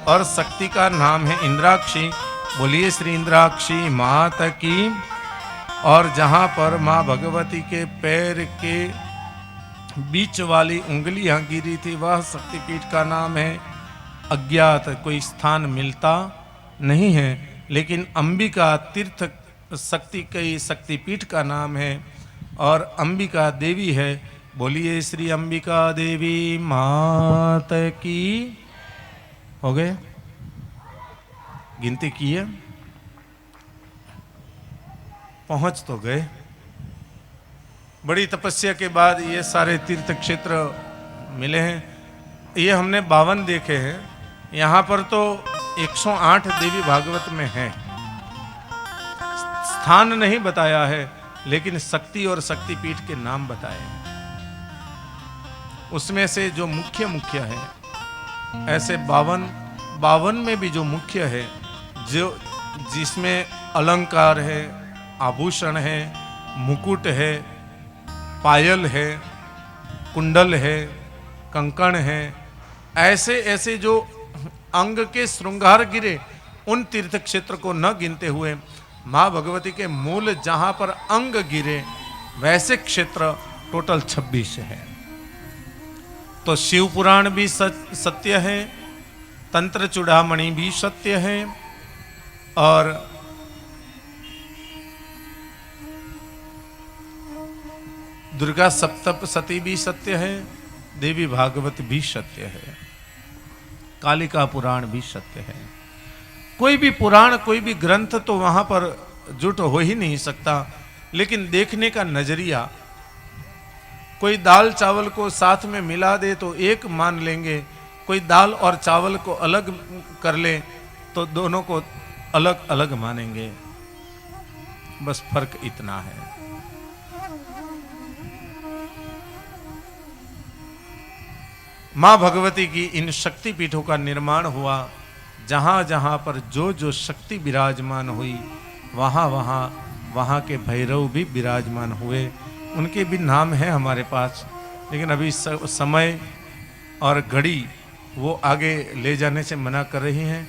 और शक्ति का नाम है इंद्राक्षी। बोलिए श्री इंद्राक्षी मात की। और जहाँ पर माँ भगवती के पैर के बीच वाली उंगलियाँ गिरी थी वह शक्तिपीठ का नाम है अज्ञात, कोई स्थान मिलता नहीं है, लेकिन अंबिका तीर्थ शक्ति कई शक्तिपीठ का नाम है और अंबिका देवी है। बोलिए श्री अंबिका देवी मात की। हो गए, गिनती की है, पहुंच तो गए। बड़ी तपस्या के बाद ये सारे तीर्थ क्षेत्र मिले हैं। ये हमने 52 देखे हैं, यहाँ पर तो 108 देवी भागवत में है। स्थान नहीं बताया है लेकिन शक्ति और शक्तिपीठ के नाम बताए हैं। उसमें से जो मुख्य मुख्य है, ऐसे 52 में भी जो मुख्य है, जो जिसमें अलंकार है, आभूषण है, मुकुट है, पायल है, कुंडल है, कंकण है, ऐसे ऐसे जो अंग के श्रृंगार गिरे, उन तीर्थ क्षेत्र को न गिनते हुए माँ भगवती के मूल जहाँ पर अंग गिरे वैसे क्षेत्र टोटल 26 है। तो शिव पुराण भी सत्य है, तंत्र चूड़ामणि भी सत्य है और दुर्गा सप्तशती भी सत्य है, देवी भागवत भी सत्य है, कालिका पुराण भी सत्य है। कोई भी पुराण, कोई भी ग्रंथ तो वहां पर जुट हो ही नहीं सकता, लेकिन देखने का नजरिया, कोई दाल चावल को साथ में मिला दे तो एक मान लेंगे, कोई दाल और चावल को अलग कर ले तो दोनों को अलग अलग मानेंगे। बस फर्क इतना है। मां भगवती की इन शक्ति पीठों का निर्माण हुआ। जहां जहां पर जो जो शक्ति विराजमान हुई, वहां वहां वहां के भैरव भी विराजमान हुए। उनके भी नाम है हमारे पास, लेकिन अभी समय और घड़ी वो आगे ले जाने से मना कर रही हैं।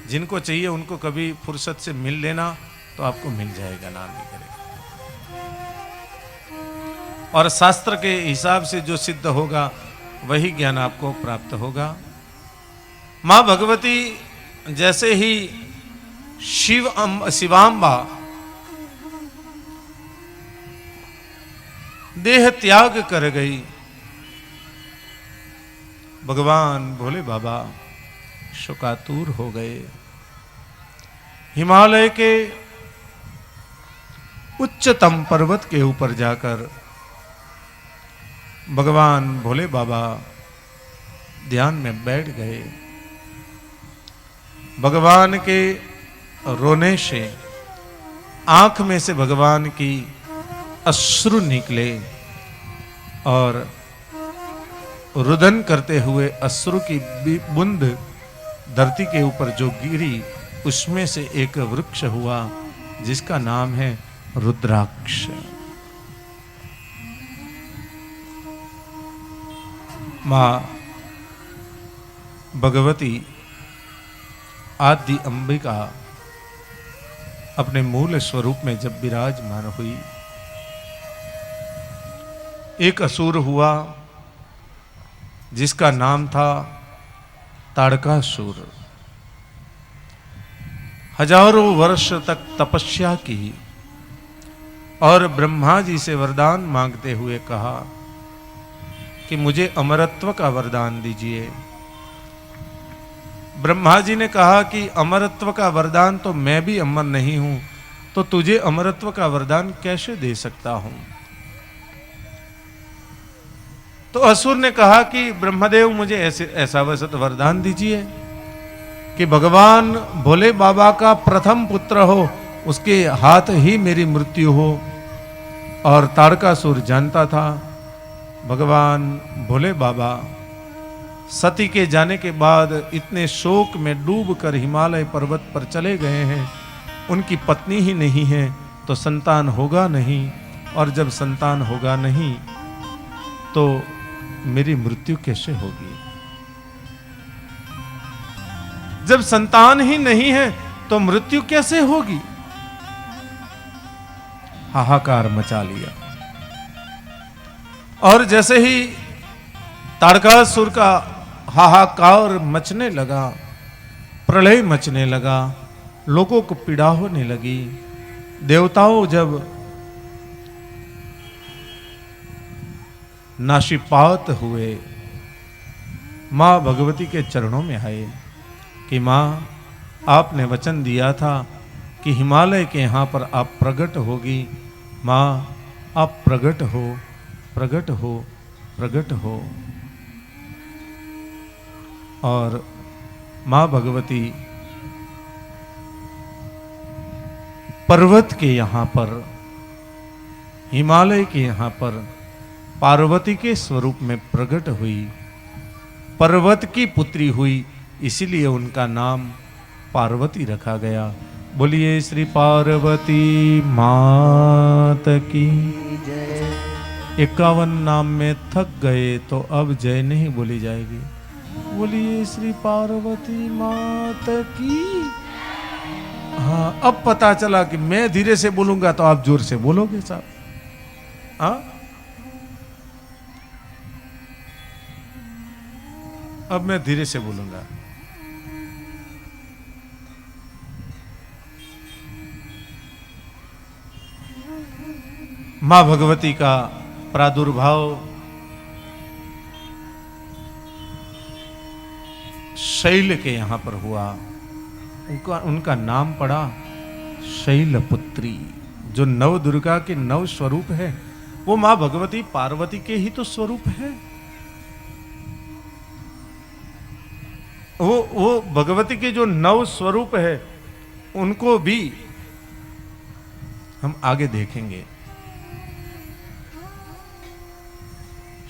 जिनको चाहिए उनको कभी फुर्सत से मिल लेना, तो आपको मिल जाएगा, नाम भी करेगा। और शास्त्र के हिसाब से जो सिद्ध होगा वही ज्ञान आपको प्राप्त होगा। मां भगवती जैसे ही शिवांबा देह त्याग कर गई, भगवान भोले बाबा शोकातुर हो गए। हिमालय के उच्चतम पर्वत के ऊपर जाकर भगवान भोले बाबा ध्यान में बैठ गए। भगवान के रोने से आंख में से भगवान की अश्रु निकले और रुदन करते हुए अश्रु की बूंद धरती के ऊपर जो गिरी, उसमें से एक वृक्ष हुआ जिसका नाम है रुद्राक्ष। मां भगवती आदि अंबिका अपने मूल स्वरूप में जब विराजमान हुई, एक असुर हुआ जिसका नाम था ताड़कासुर। हजारों वर्ष तक तपस्या की और ब्रह्मा जी से वरदान मांगते हुए कहा कि मुझे अमरत्व का वरदान दीजिए। ब्रह्मा जी ने कहा कि अमरत्व का वरदान तो मैं भी अमर नहीं हूं, तो तुझे अमरत्व का वरदान कैसे दे सकता हूं। तो असुर ने कहा कि ब्रह्मदेव मुझे ऐसा वैसा तो वरदान दीजिए कि भगवान भोले बाबा का प्रथम पुत्र हो, उसके हाथ ही मेरी मृत्यु हो। और ताड़कासुर जानता था भगवान भोले बाबा सती के जाने के बाद इतने शोक में डूबकर हिमालय पर्वत पर चले गए हैं, उनकी पत्नी ही नहीं है तो संतान होगा नहीं, और जब संतान होगा नहीं तो मेरी मृत्यु कैसे होगी। जब संतान ही नहीं है तो मृत्यु कैसे होगी। हाहाकार मचा लिया। और जैसे ही ताड़कासुर का हाहाकार मचने लगा, प्रलय मचने लगा, लोगों को पीड़ा होने लगी, देवताओं जब नाशीपात हुए, मां भगवती के चरणों में आए कि मां, आपने वचन दिया था कि हिमालय के यहां पर आप प्रकट होगी। मां, आप प्रकट हो, प्रकट हो, प्रकट हो। और मां भगवती पर्वत के यहां पर, हिमालय के यहां पर पार्वती के स्वरूप में प्रकट हुई, पर्वत की पुत्री हुई, इसीलिए उनका नाम पार्वती रखा गया। बोलिए श्री पार्वती मात की जय। 51 नाम में थक गए तो अब जय नहीं बोली जाएगी। बोलिए श्री पार्वती मात की। हाँ, अब पता चला कि मैं धीरे से बोलूंगा तो आप जोर से बोलोगे साहब। हाँ, अब मैं धीरे से बोलूंगा। मां भगवती का प्रादुर्भाव शैल के यहां पर हुआ। उनका नाम पड़ा शैलपुत्री। जो नव दुर्गा के नव स्वरूप है वो मां भगवती पार्वती के ही तो स्वरूप है। वो भगवती के जो नव स्वरूप है उनको भी हम आगे देखेंगे।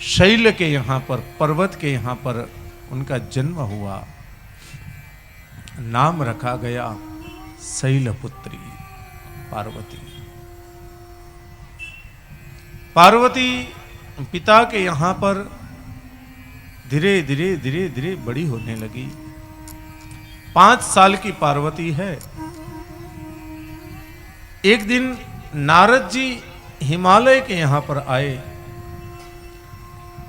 शैल के यहां पर, पर्वत के यहां पर उनका जन्म हुआ, नाम रखा गया शैलपुत्री पार्वती। पार्वती पिता के यहां पर धीरे धीरे धीरे धीरे बड़ी होने लगी। 5 साल की पार्वती है। एक दिन नारद जी हिमालय के यहां पर आए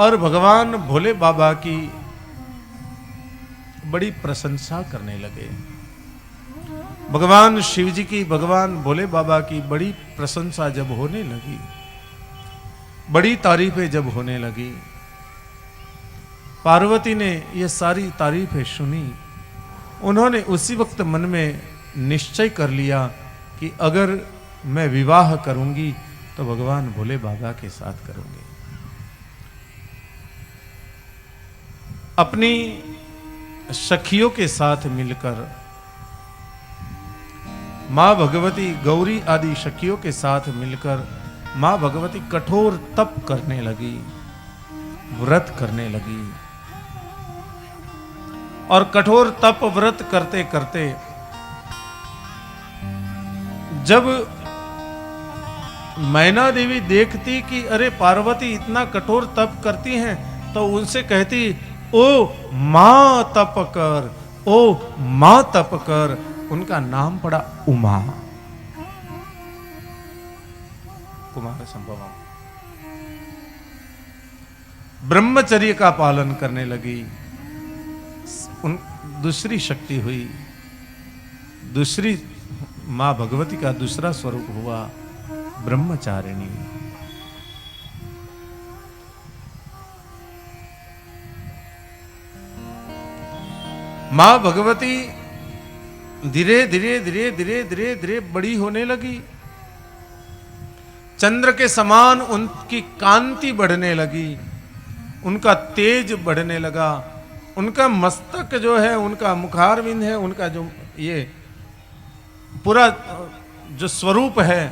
और भगवान भोले बाबा की बड़ी प्रशंसा करने लगे। भगवान शिव जी की, भगवान भोले बाबा की बड़ी प्रशंसा जब होने लगी, बड़ी तारीफें जब होने लगी, पार्वती ने ये सारी तारीफें सुनी। उन्होंने उसी वक्त मन में निश्चय कर लिया कि अगर मैं विवाह करूंगी तो भगवान भोले बाबा के साथ करूंगी। अपनी सखियों के साथ मिलकर, मां भगवती गौरी आदि सखियों के साथ मिलकर मां भगवती कठोर तप करने लगी, व्रत करने लगी। और कठोर तप व्रत करते करते जब मैना देवी देखती कि अरे पार्वती इतना कठोर तप करती हैं, तो उनसे कहती, ओ मां तप कर, ओ मां तप कर। उनका नाम पड़ा उमा, कुमार संभवम। ब्रह्मचर्य का पालन करने लगी। दूसरी शक्ति हुई, दूसरी मां भगवती का दूसरा स्वरूप हुआ ब्रह्मचारिणी। मां भगवती धीरे धीरे धीरे धीरे धीरे धीरे बड़ी होने लगी। चंद्र के समान उनकी कांति बढ़ने लगी, उनका तेज बढ़ने लगा। उनका मस्तक जो है, उनका मुखारविंद है, उनका जो ये पूरा जो स्वरूप है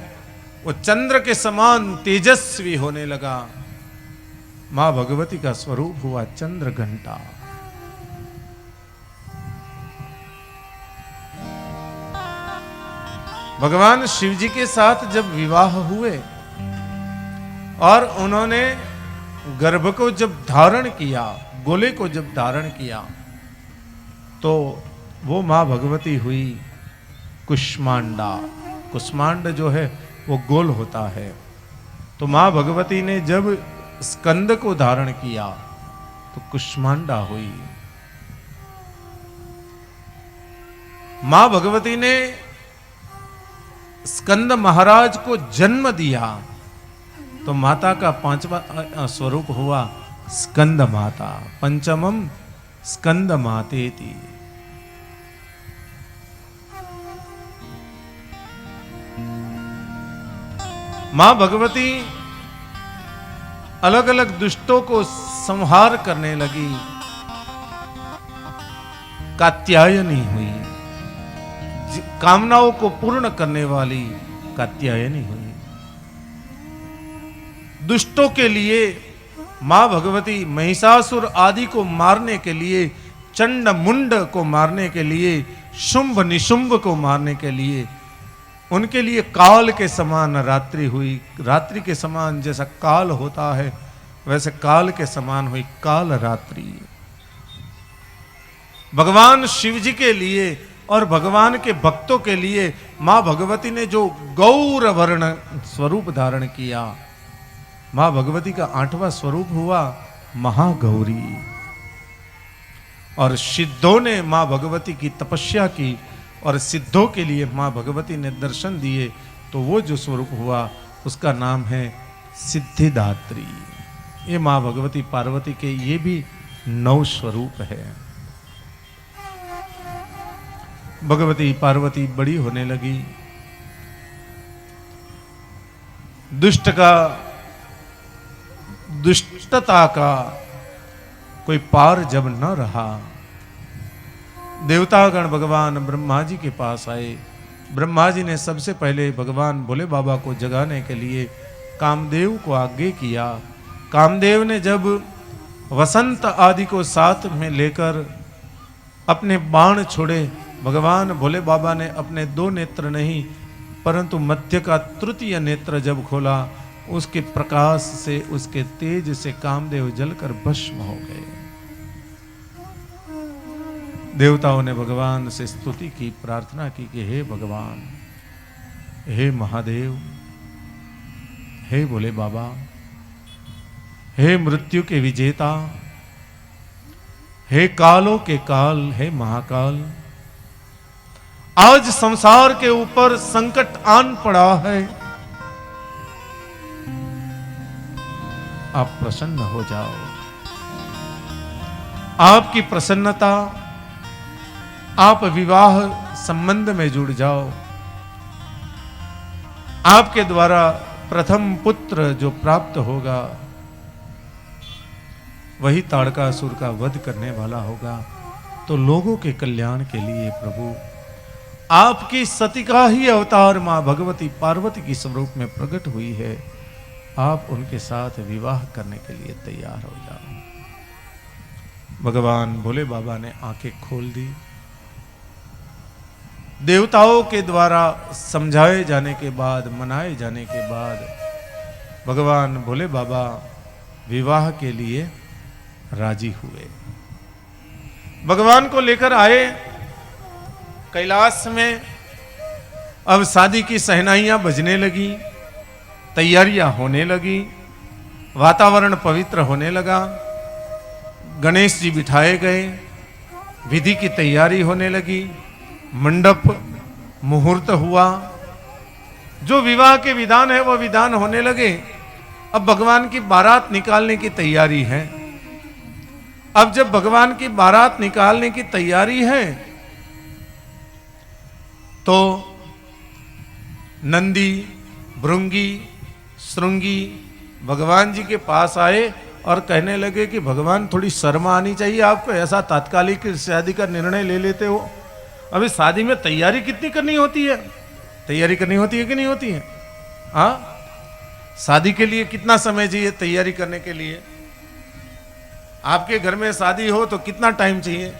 वो चंद्र के समान तेजस्वी होने लगा। मां भगवती का स्वरूप हुआ चंद्र घंटा। भगवान शिव जी के साथ जब विवाह हुए और उन्होंने गर्भ को जब धारण किया, गोले को जब धारण किया, तो वो मां भगवती हुई कुष्मांडा। कुष्मांड जो है वो गोल होता है। तो मां भगवती ने जब स्कंद को धारण किया तो कुष्मांडा हुई। मां भगवती ने स्कंद महाराज को जन्म दिया तो माता का 5वां स्वरूप हुआ स्कंद माता। पंचमम स्कंद मातेति। मां भगवती अलग अलग दुष्टों को संहार करने लगी। कात्यायनी हुई, कामनाओं को पूर्ण करने वाली कात्यायनी हुई। दुष्टों के लिए मां भगवती महिषासुर आदि को मारने के लिए, चंड मुंड को मारने के लिए, शुंभ निशुंभ को मारने के लिए, उनके लिए काल के समान रात्रि हुई। रात्रि के समान जैसा काल होता है वैसे काल के समान हुई काल रात्रि। भगवान शिव जी के लिए और भगवान के भक्तों के लिए मां भगवती ने जो गौर वर्ण स्वरूप धारण किया, मां भगवती का 8वां स्वरूप हुआ महागौरी। और सिद्धों ने मां भगवती की तपस्या की और सिद्धों के लिए मां भगवती ने दर्शन दिए, तो वो जो स्वरूप हुआ उसका नाम है सिद्धिदात्री। ये मां भगवती पार्वती के ये भी 9 स्वरूप है। भगवती पार्वती बड़ी होने लगी। दुष्टता का कोई पार जब न रहा देवतागण भगवान ब्रह्मा जी के पास आए। ब्रह्मा जी ने सबसे पहले भगवान भोले बाबा को जगाने के लिए कामदेव को आज्ञा किया। कामदेव ने जब वसंत आदि को साथ में लेकर अपने बाण छोड़े, भगवान भोले बाबा ने अपने दो नेत्र नहीं परंतु मध्य का तृतीय नेत्र जब खोला, उसके प्रकाश से, उसके तेज से कामदेव जलकर भस्म हो गए। देवताओं ने भगवान से स्तुति की, प्रार्थना की कि हे भगवान, हे महादेव, हे भोले बाबा, हे मृत्यु के विजेता, हे कालों के काल, हे महाकाल, आज संसार के ऊपर संकट आन पड़ा है, आप प्रसन्न हो जाओ। आपकी प्रसन्नता, आप विवाह संबंध में जुड़ जाओ। आपके द्वारा प्रथम पुत्र जो प्राप्त होगा वही ताड़कासुर का वध करने वाला होगा। तो लोगों के कल्याण के लिए प्रभु आपकी सती का ही अवतार मां भगवती पार्वती की स्वरूप में प्रकट हुई है। आप उनके साथ विवाह करने के लिए तैयार हो जाओ। भगवान भोले बाबा ने आंखें खोल दी। देवताओं के द्वारा समझाए जाने के बाद, मनाए जाने के बाद भगवान भोले बाबा विवाह के लिए राजी हुए। भगवान को लेकर आए कैलाश में। अब शादी की सहनाइयां बजने लगी, तैयारियां होने लगी, वातावरण पवित्र होने लगा। गणेश जी बिठाए गए, विधि की तैयारी होने लगी, मंडप मुहूर्त हुआ, जो विवाह के विधान है वो विधान होने लगे। अब भगवान की बारात निकालने की तैयारी है। अब जब भगवान की बारात निकालने की तैयारी है तो नंदी, भृंगी, श्रृंगी भगवान जी के पास आए और कहने लगे कि भगवान थोड़ी शर्म आनी चाहिए आपको, ऐसा तात्कालिक शादी का निर्णय ले लेते हो। अभी शादी में तैयारी कितनी करनी होती है, तैयारी करनी होती है कि नहीं होती है? हाँ, शादी के लिए कितना समय चाहिए तैयारी करने के लिए? आपके घर में शादी हो तो कितना टाइम चाहिए?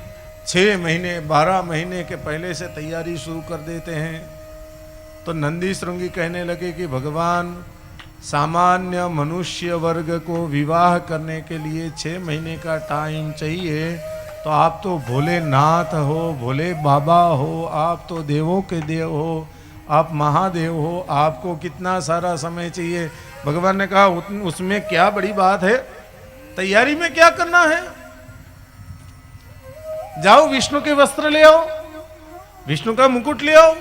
6 महीने 12 महीने के पहले से तैयारी शुरू कर देते हैं। तो नंदी श्रृंगी कहने लगे कि भगवान, सामान्य मनुष्य वर्ग को विवाह करने के लिए 6 महीने का टाइम चाहिए, तो आप तो भोलेनाथ हो, भोले बाबा हो, आप तो देवों के देव हो, आप महादेव हो, आपको कितना सारा समय चाहिए? भगवान ने कहा उसमें क्या बड़ी बात है, तैयारी में क्या करना है? जाओ विष्णु के वस्त्र ले आओ, विष्णु का मुकुट ले आओ,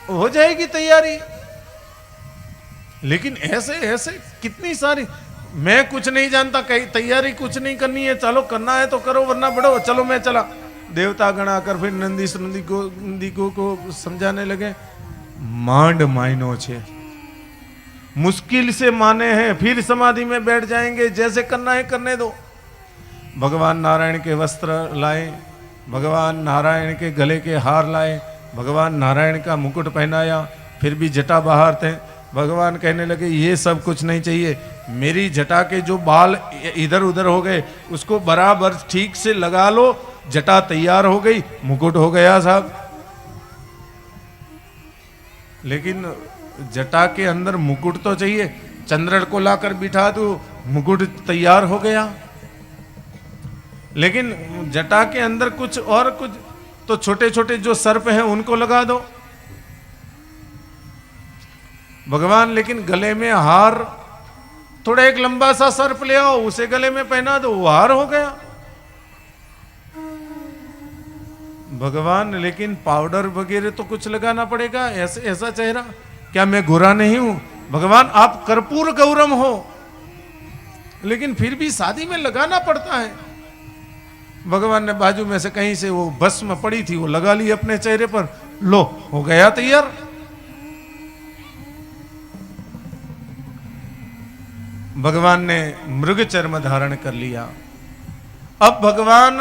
हो जाएगी तैयारी। लेकिन ऐसे ऐसे कितनी सारी, मैं कुछ नहीं जानता, कहीं तैयारी कुछ नहीं करनी है, चलो करना है तो करो वरना बढ़ो, चलो मैं चला। देवता गण आकर फिर नंदी को समझाने लगे, मांड मायनो छे, मुश्किल से माने हैं, फिर समाधि में बैठ जाएंगे, जैसे करना है करने दो। भगवान नारायण के वस्त्र लाए, भगवान नारायण के गले के हार लाए, भगवान नारायण का मुकुट पहनाया, फिर भी जटा बाहर थे। भगवान कहने लगे ये सब कुछ नहीं चाहिए, मेरी जटा के जो बाल इधर उधर हो गए उसको बराबर ठीक से लगा लो, जटा तैयार हो गई, मुकुट हो गया साहब। लेकिन जटा के अंदर मुकुट तो चाहिए, चंद्र को लाकर बिठा दो, मुकुट तैयार हो गया। लेकिन जटा के अंदर कुछ और कुछ, तो छोटे छोटे जो सर्प हैं उनको लगा दो। भगवान लेकिन गले में हार, थोड़ा एक लंबा सा सर्प ले आओ, उसे गले में पहना दो, वो हार हो गया। भगवान लेकिन पाउडर वगैरह तो कुछ लगाना पड़ेगा, ऐसे ऐसा चेहरा, क्या मैं गोरा नहीं हूं? भगवान आप कर्पूर गौरम हो, लेकिन फिर भी शादी में लगाना पड़ता है। भगवान ने बाजू में से कहीं से वो भस्म पड़ी थी वो लगा ली अपने चेहरे पर, लो हो गया तैयार। भगवान ने मृग चर्म धारण कर लिया, अब भगवान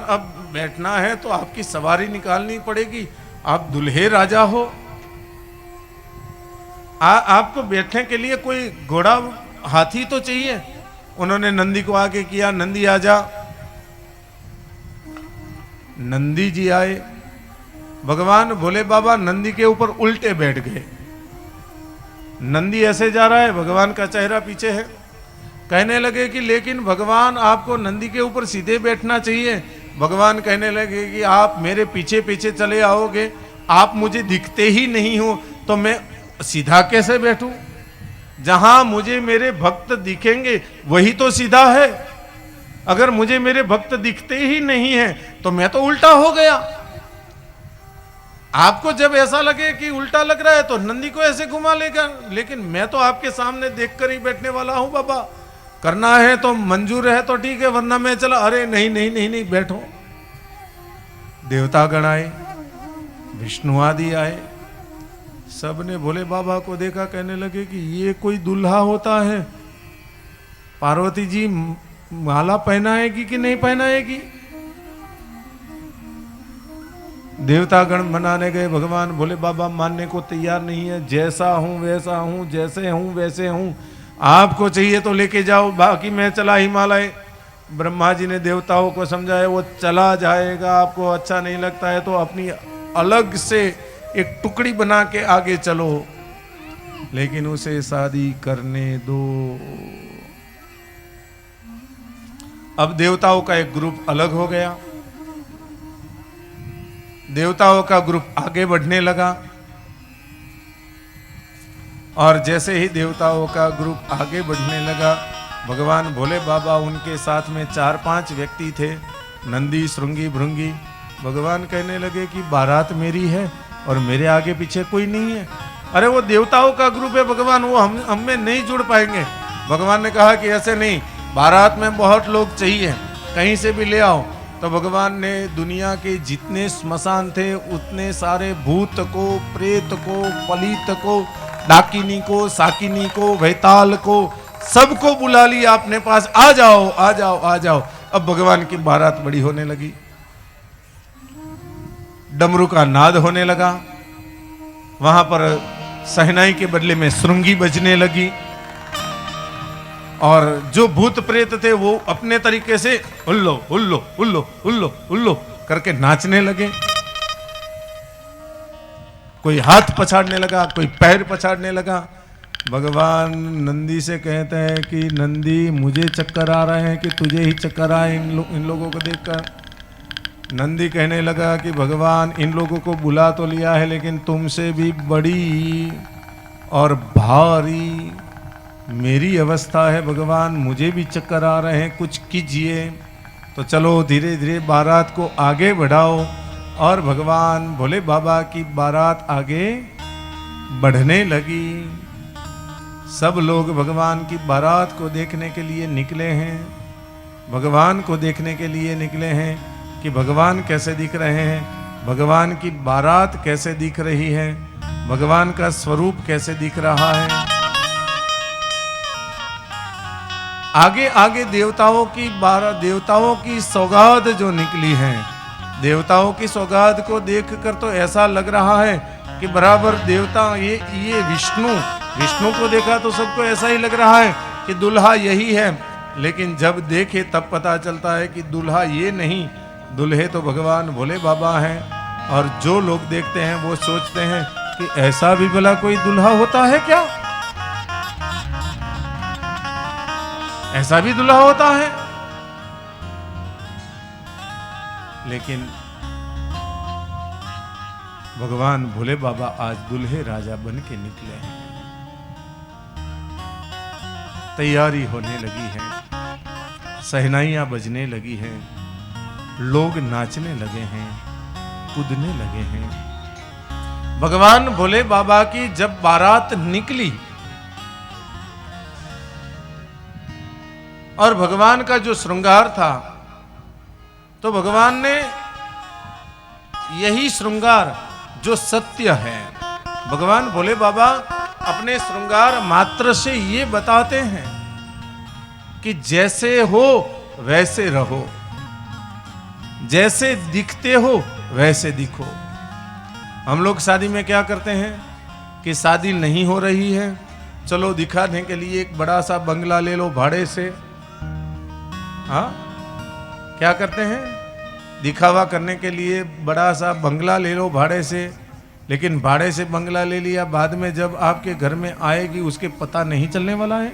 अब बैठना है तो आपकी सवारी निकालनी पड़ेगी। आप दुल्हे राजा हो, आपको बैठने के लिए कोई घोड़ा हाथी तो चाहिए। उन्होंने नंदी को आगे किया, नंदी आजा। नंदी जी आए, भगवान भोले बाबा नंदी के ऊपर उल्टे बैठ गए। नंदी ऐसे जा रहा है, भगवान का चेहरा पीछे है। कहने लगे कि लेकिन भगवान आपको नंदी के ऊपर सीधे बैठना चाहिए। भगवान कहने लगे कि आप मेरे पीछे पीछे चले आओगे, आप मुझे दिखते ही नहीं हो तो मैं सीधा कैसे बैठूं? जहां मुझे मेरे भक्त दिखेंगे वही तो सीधा है। अगर मुझे मेरे भक्त दिखते ही नहीं है तो मैं तो उल्टा हो गया। आपको जब ऐसा लगे कि उल्टा लग रहा है तो नंदी को ऐसे घुमा लेगा, लेकिन मैं तो आपके सामने देखकर ही बैठने वाला हूं बाबा। करना है तो मंजूर है तो ठीक है, वरना मैं चला। अरे नहीं नहीं नहीं नहीं, बैठो। देवतागण आए, विष्णु आदि आए, सबने भोले बाबा को देखा, कहने लगे कि ये कोई दुल्हा होता है। पार्वती जी माला पहनाएगी कि नहीं पहनाएगी? देवतागण मनाने गए, भगवान भोले बाबा मानने को तैयार नहीं है। जैसा हूं वैसा हूं, जैसे हूं वैसे हूं, आपको चाहिए तो लेके जाओ, बाकी मैं चला हिमालय। ब्रह्मा जी ने देवताओं को समझाया, वो चला जाएगा, आपको अच्छा नहीं लगता है तो अपनी अलग से एक टुकड़ी बना के आगे चलो, लेकिन उसे शादी करने दो। अब देवताओं का एक ग्रुप अलग हो गया, देवताओं का ग्रुप आगे बढ़ने लगा। और जैसे ही देवताओं का ग्रुप आगे बढ़ने लगा, भगवान भोले बाबा उनके साथ में 4-5 व्यक्ति थे, नंदी, श्रृंगी, भृंगी। भगवान कहने लगे कि बारात मेरी है और मेरे आगे पीछे कोई नहीं है। अरे वो देवताओं का ग्रुप है भगवान, वो हम में नहीं जुड़ पाएंगे। भगवान ने कहा कि ऐसे नहीं, बारात में बहुत लोग चाहिए, कहीं से भी ले आओ। तो भगवान ने दुनिया के जितने स्मशान थे उतने सारे भूत को, प्रेत को, पलित को, डाकिनी को, साकिनी को, वैताल को, सबको बुला लिया अपने पास। आ जाओ आ जाओ आ जाओ। अब भगवान की बारात बड़ी होने लगी, डमरू का नाद होने लगा, वहां पर सहनाई के बदले में श्रृंगी बजने लगी, और जो भूत प्रेत थे वो अपने तरीके से हुल्लो हुल्लो हुल्लो हुल्लो हुल्लो करके नाचने लगे। कोई हाथ पछाड़ने लगा, कोई पैर पछाड़ने लगा। भगवान नंदी से कहते हैं कि नंदी, मुझे चक्कर आ रहे हैं कि तुझे ही चक्कर आए इन लोगों को देखकर? नंदी कहने लगा कि भगवान, इन लोगों को बुला तो लिया है, लेकिन तुमसे भी बड़ी और भारी मेरी अवस्था है भगवान, मुझे भी चक्कर आ रहे हैं, कुछ कीजिए। तो चलो धीरे धीरे बारात को आगे बढ़ाओ। और भगवान भोले बाबा की बारात आगे बढ़ने लगी। सब लोग भगवान की बारात को देखने के लिए निकले हैं, भगवान को देखने के लिए निकले हैं कि भगवान कैसे दिख रहे हैं, भगवान की बारात कैसे दिख रही है, भगवान का स्वरूप कैसे दिख रहा है। आगे आगे देवताओं की सौगात जो निकली है, देवताओं की सौगात को देखकर तो ऐसा लग रहा है कि बराबर देवता ये विष्णु को देखा तो सबको ऐसा ही लग रहा है कि दुल्हा यही है। लेकिन जब देखे तब पता चलता है कि दुल्हा ये नहीं, दुल्हे तो भगवान भोले बाबा हैं। और जो लोग देखते हैं वो सोचते हैं कि ऐसा भी भला कोई दुल्हा होता है क्या? ऐसा भी दुल्हा होता है? लेकिन भगवान भोले बाबा आज दुल्हे राजा बन के निकले हैं। तैयारी होने लगी है, सहनाइयां बजने लगी हैं, लोग नाचने लगे हैं, कूदने लगे हैं। भगवान भोले बाबा की जब बारात निकली और भगवान का जो श्रृंगार था, तो भगवान ने यही श्रृंगार जो सत्य है, भगवान भोले बाबा अपने श्रृंगार मात्र से ये बताते हैं कि जैसे हो वैसे रहो, जैसे दिखते हो वैसे दिखो। हम लोग शादी में क्या करते हैं कि शादी नहीं हो रही है, चलो दिखाने के लिए एक बड़ा सा बंगला ले लो भाड़े से। हाँ, क्या करते हैं? दिखावा करने के लिए बड़ा सा बंगला ले लो भाड़े से। लेकिन भाड़े से बंगला ले लिया, बाद में जब आपके घर में आएगी उसके पता नहीं चलने वाला है।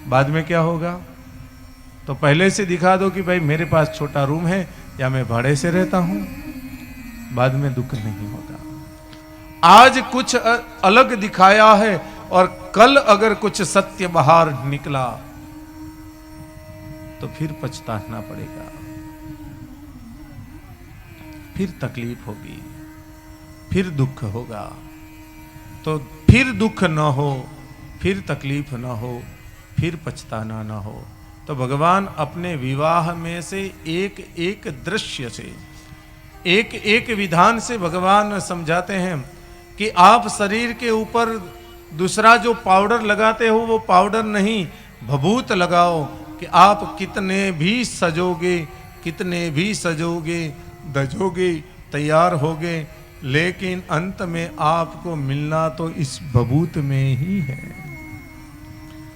बाद में क्या होगा? तो पहले से दिखा दो कि भाई मेरे पास छोटा रूम है या मैं भाड़े से रहता हूं, बाद में दुख नहीं होगा। आज कुछ अलग दिखाया है और कल अगर कुछ सत्य बाहर निकला तो फिर पछताना पड़ेगा, फिर तकलीफ होगी, फिर दुख होगा। तो फिर दुख न हो, फिर तकलीफ न हो, फिर पछताना न हो। तो भगवान अपने विवाह में से एक एक दृश्य से, एक एक विधान से भगवान समझाते हैं कि आप शरीर के ऊपर दूसरा जो पाउडर लगाते हो वो पाउडर नहीं, भभूत लगाओ। कि आप कितने भी सजोगे, कितने भी सजोगे, दजोगे, तैयार होगे, लेकिन अंत में आपको मिलना तो इस भभूत में ही है।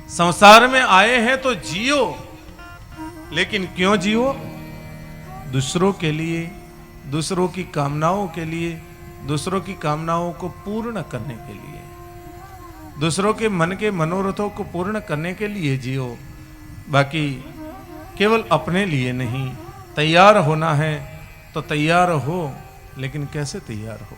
संसार में आए हैं तो जियो, लेकिन क्यों जियो? दूसरों के लिए, दूसरों की कामनाओं के लिए, दूसरों की कामनाओं को पूर्ण करने के लिए, दूसरों के मन के मनोरथों को पूर्ण करने के लिए जियो। बाकी केवल अपने लिए नहीं। तैयार होना है तो तैयार हो, लेकिन कैसे तैयार हो?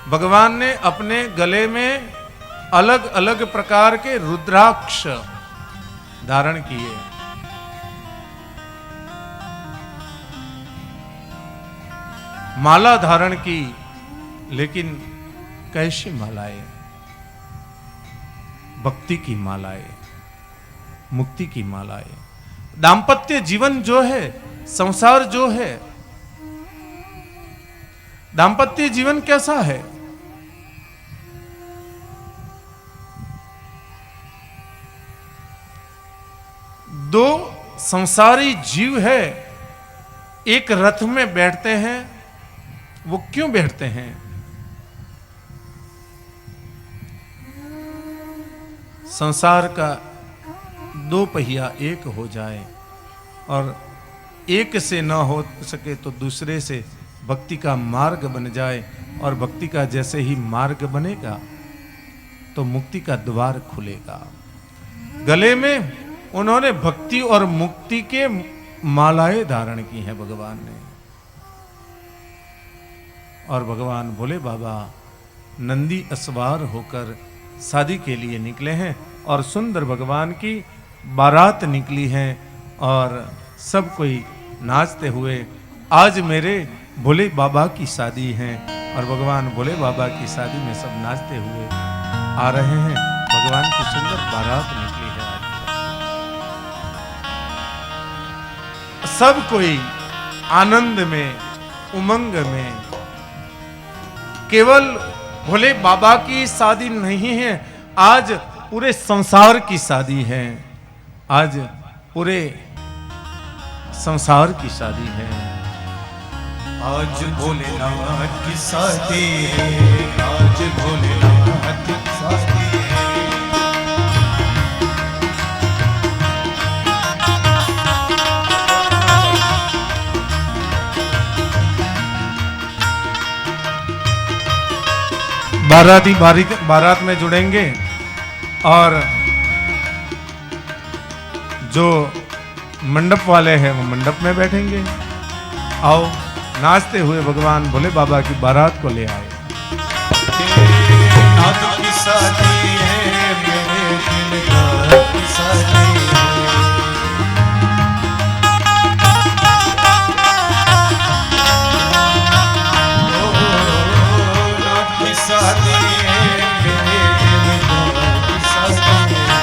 भगवान ने अपने गले में अलग अलग प्रकार के रुद्राक्ष धारण किए। माला धारण की, लेकिन कैसी मालाएं? भक्ति की मालाएं, मुक्ति की मालाएं। दाम्पत्य जीवन जो है, संसार जो है, दाम्पत्य जीवन कैसा है? दो संसारी जीव है, एक रथ में बैठते हैं। वो क्यों बैठते हैं? संसार का दो पहिया एक हो जाए और एक से न हो सके तो दूसरे से भक्ति का मार्ग बन जाए, और भक्ति का जैसे ही मार्ग बनेगा तो मुक्ति का द्वार खुलेगा। गले में उन्होंने भक्ति और मुक्ति के मालाएं धारण की हैं भगवान ने। और भगवान भोले बाबा नंदी असवार होकर शादी के लिए निकले हैं और सुंदर भगवान की बारात निकली है और सब कोई नाचते हुए आज मेरे भोले बाबा की शादी है। और भगवान भोले बाबा की शादी में सब नाचते हुए आ रहे हैं। भगवान की सुंदर बारात निकली है आज। सब कोई आनंद में, उमंग में। केवल भोले बाबा की शादी नहीं है, आज पूरे संसार की शादी है। आज पूरे संसार की शादी है। आज भोलेनाथ की शादी है, आज भोलेनाथ की शादी है। बाराती बारात में जुड़ेंगे और जो मंडप वाले हैं वो मंडप में बैठेंगे। आओ नाचते हुए भगवान भोले बाबा की बारात को ले आए। नाथ की शादी है, मेरे दिलदार की शादी है। नाथ की शादी है, मेरे दिलदार की शादी है।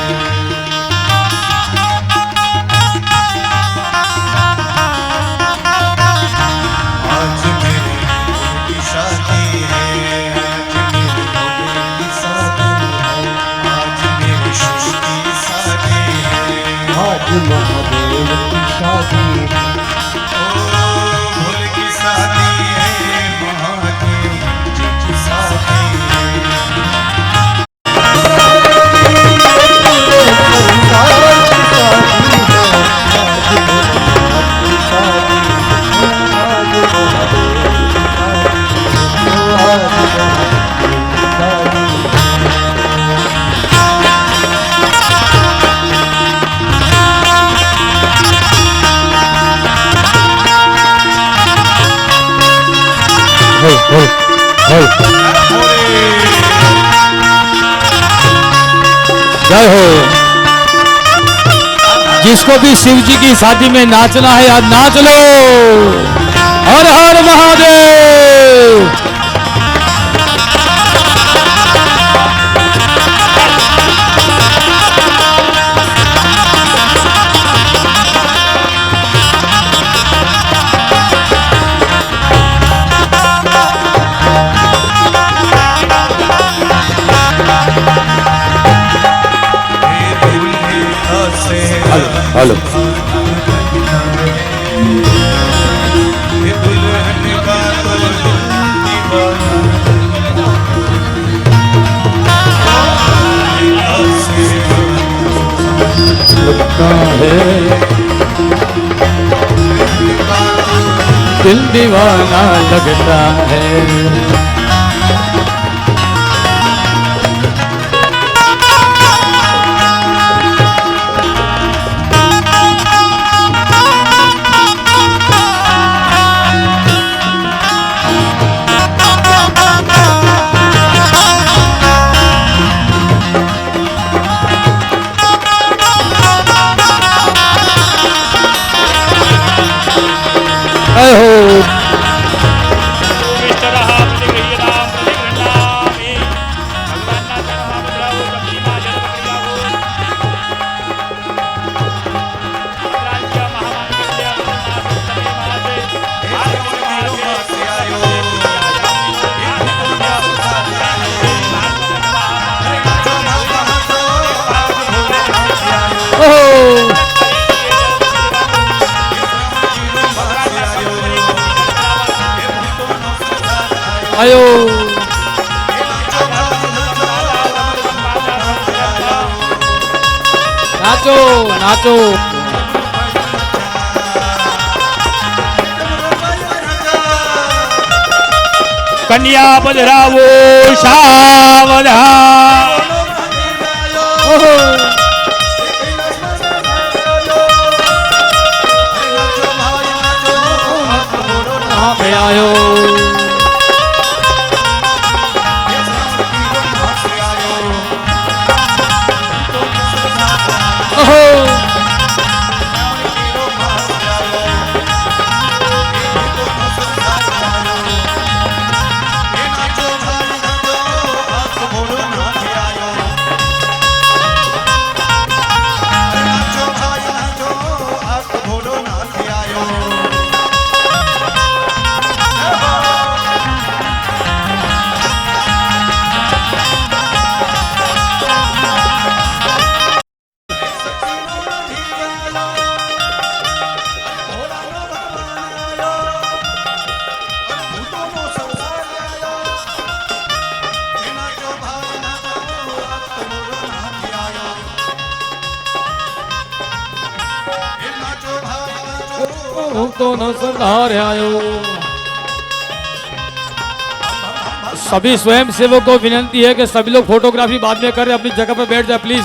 आज मेरे की शादी है, आज मेरे की शादी है। जय हो। जिसको भी शिव जी की शादी में नाचना है आज नाच लो। हर हर महादेव। हेलो लगता है दिल दीवाना लगता है। जय हो। आयो नाचो नाचो। कन्या बजरावो सावधान। आयो तो नजर आयो। सभी स्वयं सेवकों को विनंती है कि सभी लोग फोटोग्राफी बाद में करें, अपनी जगह पर बैठ जाए प्लीज।